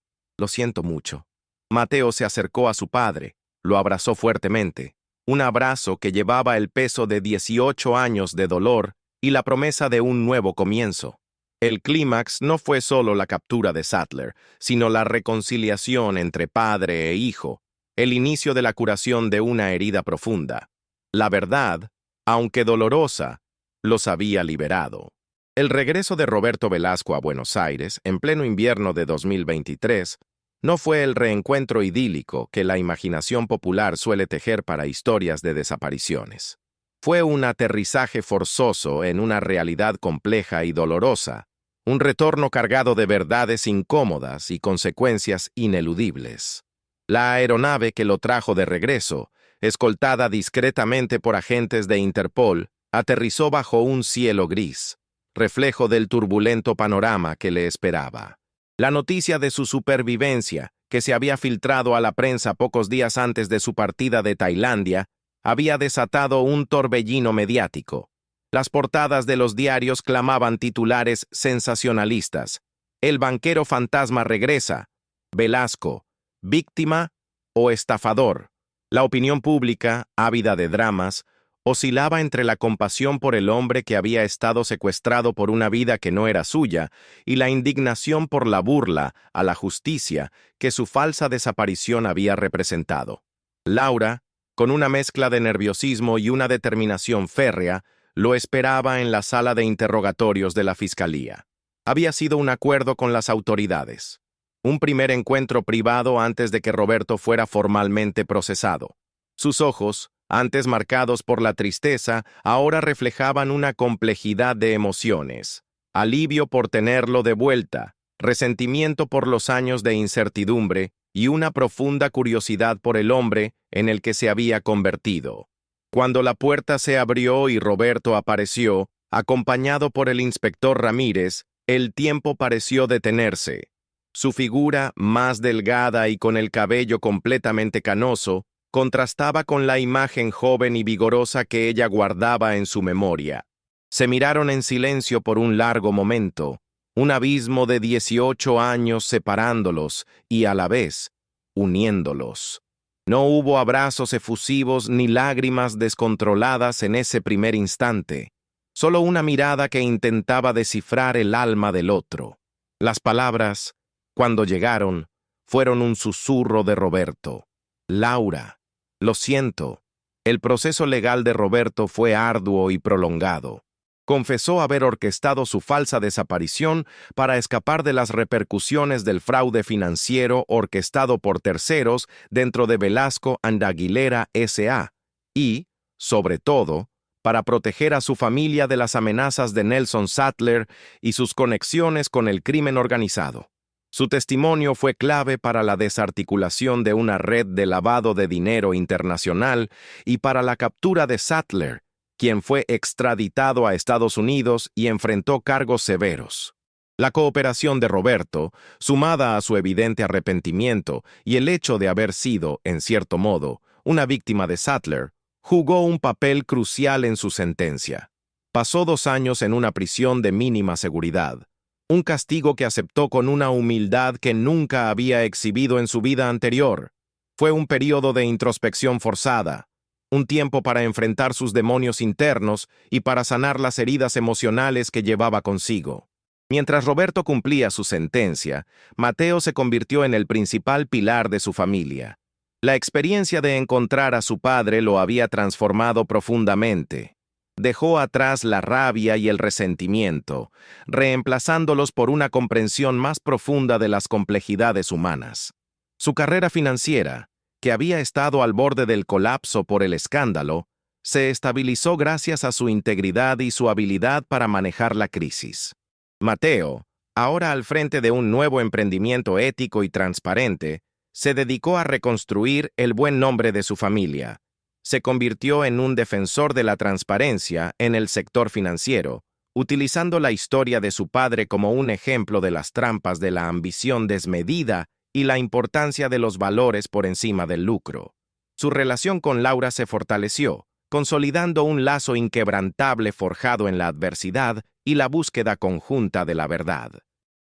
mucho». Mateo se acercó a su padre, lo abrazó fuertemente, un abrazo que llevaba el peso de 18 años de dolor y la promesa de un nuevo comienzo. El clímax no fue solo la captura de Sattler, sino la reconciliación entre padre e hijo, el inicio de la curación de una herida profunda. La verdad, aunque dolorosa, los había liberado. El regreso de Roberto Velasco a Buenos Aires, en pleno invierno de 2023, no fue el reencuentro idílico que la imaginación popular suele tejer para historias de desapariciones. Fue un aterrizaje forzoso en una realidad compleja y dolorosa, un retorno cargado de verdades incómodas y consecuencias ineludibles. La aeronave que lo trajo de regreso, escoltada discretamente por agentes de Interpol, aterrizó bajo un cielo gris, reflejo del turbulento panorama que le esperaba. La noticia de su supervivencia, que se había filtrado a la prensa pocos días antes de su partida de Tailandia, había desatado un torbellino mediático. Las portadas de los diarios clamaban titulares sensacionalistas. «El banquero fantasma regresa», «Velasco», «Víctima» o «Estafador». La opinión pública, ávida de dramas, oscilaba entre la compasión por el hombre que había estado secuestrado por una vida que no era suya y la indignación por la burla a la justicia que su falsa desaparición había representado. Laura, con una mezcla de nerviosismo y una determinación férrea, lo esperaba en la sala de interrogatorios de la fiscalía. Había sido un acuerdo con las autoridades. Un primer encuentro privado antes de que Roberto fuera formalmente procesado. Sus ojos, antes marcados por la tristeza, ahora reflejaban una complejidad de emociones. Alivio por tenerlo de vuelta, resentimiento por los años de incertidumbre y una profunda curiosidad por el hombre en el que se había convertido. Cuando la puerta se abrió y Roberto apareció, acompañado por el inspector Ramírez, el tiempo pareció detenerse. Su figura, más delgada y con el cabello completamente canoso, contrastaba con la imagen joven y vigorosa que ella guardaba en su memoria. Se miraron en silencio por un largo momento, un abismo de 18 años separándolos y a la vez uniéndolos. No hubo abrazos efusivos ni lágrimas descontroladas en ese primer instante, solo una mirada que intentaba descifrar el alma del otro. Las palabras, cuando llegaron, fueron un susurro de Roberto. Laura, lo siento. El proceso legal de Roberto fue arduo y prolongado. Confesó haber orquestado su falsa desaparición para escapar de las repercusiones del fraude financiero orquestado por terceros dentro de Velasco and Aguilera S.A. y, sobre todo, para proteger a su familia de las amenazas de Nelson Sattler y sus conexiones con el crimen organizado. Su testimonio fue clave para la desarticulación de una red de lavado de dinero internacional y para la captura de Sattler, quien fue extraditado a Estados Unidos y enfrentó cargos severos. La cooperación de Roberto, sumada a su evidente arrepentimiento y el hecho de haber sido, en cierto modo, una víctima de Sattler, jugó un papel crucial en su sentencia. Pasó 2 años en una prisión de mínima seguridad, un castigo que aceptó con una humildad que nunca había exhibido en su vida anterior. Fue un período de introspección forzada, un tiempo para enfrentar sus demonios internos y para sanar las heridas emocionales que llevaba consigo. Mientras Roberto cumplía su sentencia, Mateo se convirtió en el principal pilar de su familia. La experiencia de encontrar a su padre lo había transformado profundamente. Dejó atrás la rabia y el resentimiento, reemplazándolos por una comprensión más profunda de las complejidades humanas. Su carrera financiera, que había estado al borde del colapso por el escándalo, se estabilizó gracias a su integridad y su habilidad para manejar la crisis. Mateo, ahora al frente de un nuevo emprendimiento ético y transparente, se dedicó a reconstruir el buen nombre de su familia. Se convirtió en un defensor de la transparencia en el sector financiero, utilizando la historia de su padre como un ejemplo de las trampas de la ambición desmedida y la importancia de los valores por encima del lucro. Su relación con Laura se fortaleció, consolidando un lazo inquebrantable forjado en la adversidad y la búsqueda conjunta de la verdad.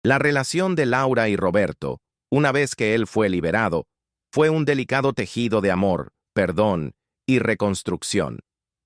La relación de Laura y Roberto, una vez que él fue liberado, fue un delicado tejido de amor, perdón y reconstrucción.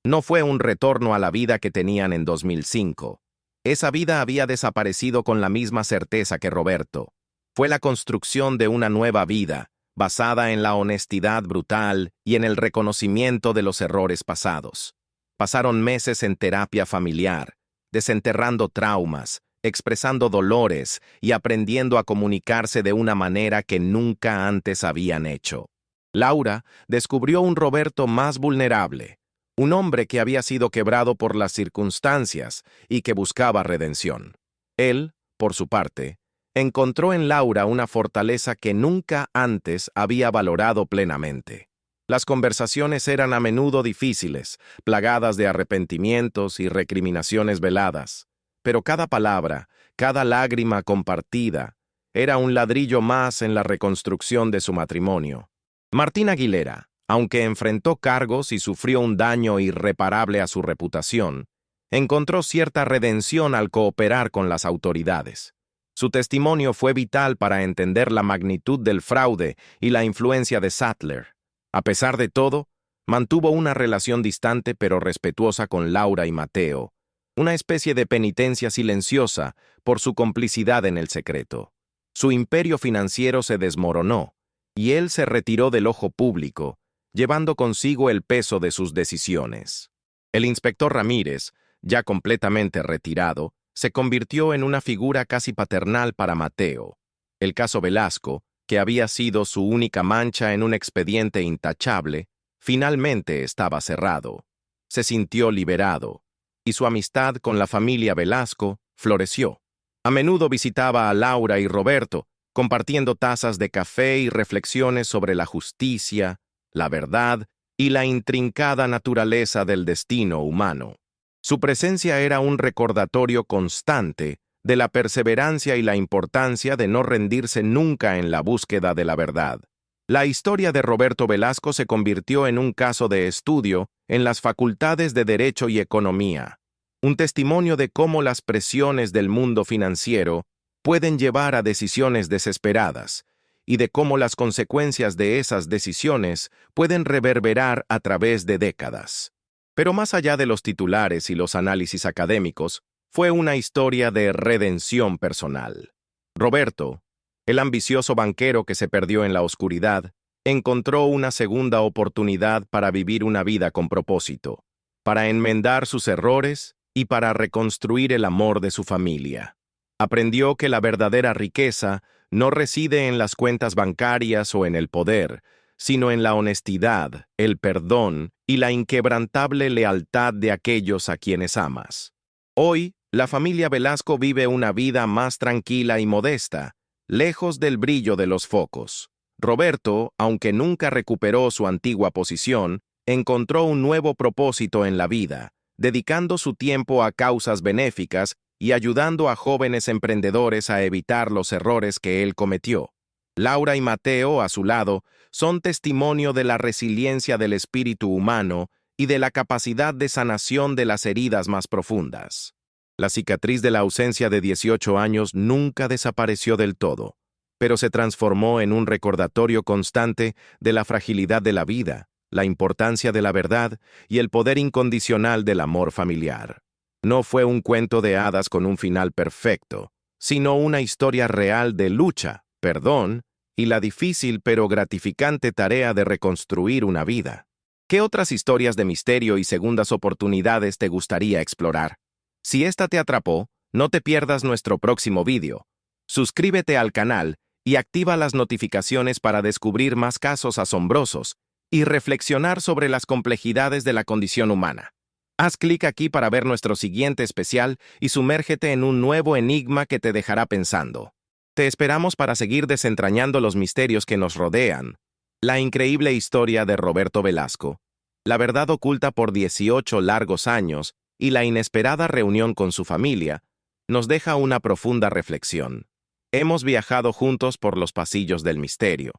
No fue un retorno a la vida que tenían en 2005. Esa vida había desaparecido con la misma certeza que Roberto. Fue la construcción de una nueva vida, basada en la honestidad brutal y en el reconocimiento de los errores pasados. Pasaron meses en terapia familiar, desenterrando traumas, expresando dolores y aprendiendo a comunicarse de una manera que nunca antes habían hecho. Laura descubrió un Roberto más vulnerable, un hombre que había sido quebrado por las circunstancias y que buscaba redención. Él, por su parte, encontró en Laura una fortaleza que nunca antes había valorado plenamente. Las conversaciones eran a menudo difíciles, plagadas de arrepentimientos y recriminaciones veladas, pero cada palabra, cada lágrima compartida, era un ladrillo más en la reconstrucción de su matrimonio. Martín Aguilera, aunque enfrentó cargos y sufrió un daño irreparable a su reputación, encontró cierta redención al cooperar con las autoridades. Su testimonio fue vital para entender la magnitud del fraude y la influencia de Sattler. A pesar de todo, mantuvo una relación distante pero respetuosa con Laura y Mateo, una especie de penitencia silenciosa por su complicidad en el secreto. Su imperio financiero se desmoronó, y él se retiró del ojo público, llevando consigo el peso de sus decisiones. El inspector Ramírez, ya completamente retirado, se convirtió en una figura casi paternal para Mateo. El caso Velasco, que había sido su única mancha en un expediente intachable, finalmente estaba cerrado. Se sintió liberado, y su amistad con la familia Velasco floreció. A menudo visitaba a Laura y Roberto, compartiendo tazas de café y reflexiones sobre la justicia, la verdad y la intrincada naturaleza del destino humano. Su presencia era un recordatorio constante de la perseverancia y la importancia de no rendirse nunca en la búsqueda de la verdad. La historia de Roberto Velasco se convirtió en un caso de estudio en las facultades de Derecho y Economía, un testimonio de cómo las presiones del mundo financiero pueden llevar a decisiones desesperadas y de cómo las consecuencias de esas decisiones pueden reverberar a través de décadas. Pero más allá de los titulares y los análisis académicos, fue una historia de redención personal. Roberto, el ambicioso banquero que se perdió en la oscuridad, encontró una segunda oportunidad para vivir una vida con propósito, para enmendar sus errores y para reconstruir el amor de su familia. Aprendió que la verdadera riqueza no reside en las cuentas bancarias o en el poder, sino en la honestidad, el perdón y la inquebrantable lealtad de aquellos a quienes amas. Hoy, la familia Velasco vive una vida más tranquila y modesta, lejos del brillo de los focos. Roberto, aunque nunca recuperó su antigua posición, encontró un nuevo propósito en la vida, dedicando su tiempo a causas benéficas y ayudando a jóvenes emprendedores a evitar los errores que él cometió. Laura y Mateo, a su lado, son testimonio de la resiliencia del espíritu humano y de la capacidad de sanación de las heridas más profundas. La cicatriz de la ausencia de 18 años nunca desapareció del todo, pero se transformó en un recordatorio constante de la fragilidad de la vida, la importancia de la verdad y el poder incondicional del amor familiar. No fue un cuento de hadas con un final perfecto, sino una historia real de lucha, perdón y la difícil pero gratificante tarea de reconstruir una vida. ¿Qué otras historias de misterio y segundas oportunidades te gustaría explorar? Si esta te atrapó, no te pierdas nuestro próximo vídeo. Suscríbete al canal y activa las notificaciones para descubrir más casos asombrosos y reflexionar sobre las complejidades de la condición humana. Haz clic aquí para ver nuestro siguiente especial y sumérgete en un nuevo enigma que te dejará pensando. Te esperamos para seguir desentrañando los misterios que nos rodean. La increíble historia de Roberto Velasco, la verdad oculta por 18 largos años y la inesperada reunión con su familia, nos deja una profunda reflexión. Hemos viajado juntos por los pasillos del misterio,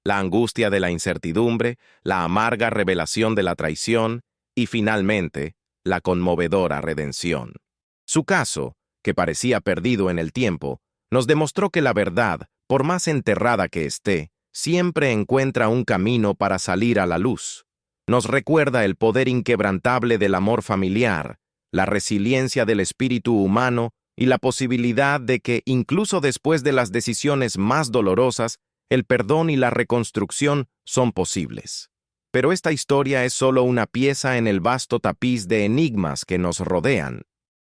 la angustia de la incertidumbre, la amarga revelación de la traición y, finalmente, la conmovedora redención. Su caso, que parecía perdido en el tiempo, nos demostró que la verdad, por más enterrada que esté, siempre encuentra un camino para salir a la luz. Nos recuerda el poder inquebrantable del amor familiar, la resiliencia del espíritu humano y la posibilidad de que, incluso después de las decisiones más dolorosas, el perdón y la reconstrucción son posibles. Pero esta historia es solo una pieza en el vasto tapiz de enigmas que nos rodean.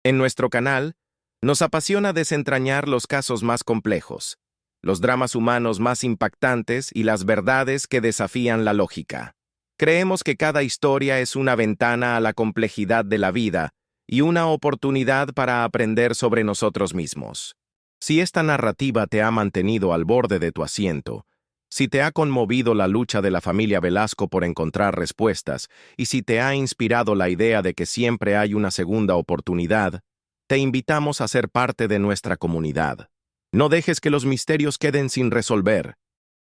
En nuestro canal, nos apasiona desentrañar los casos más complejos, los dramas humanos más impactantes y las verdades que desafían la lógica. Creemos que cada historia es una ventana a la complejidad de la vida y una oportunidad para aprender sobre nosotros mismos. Si esta narrativa te ha mantenido al borde de tu asiento, si te ha conmovido la lucha de la familia Velasco por encontrar respuestas y si te ha inspirado la idea de que siempre hay una segunda oportunidad, te invitamos a ser parte de nuestra comunidad. No dejes que los misterios queden sin resolver.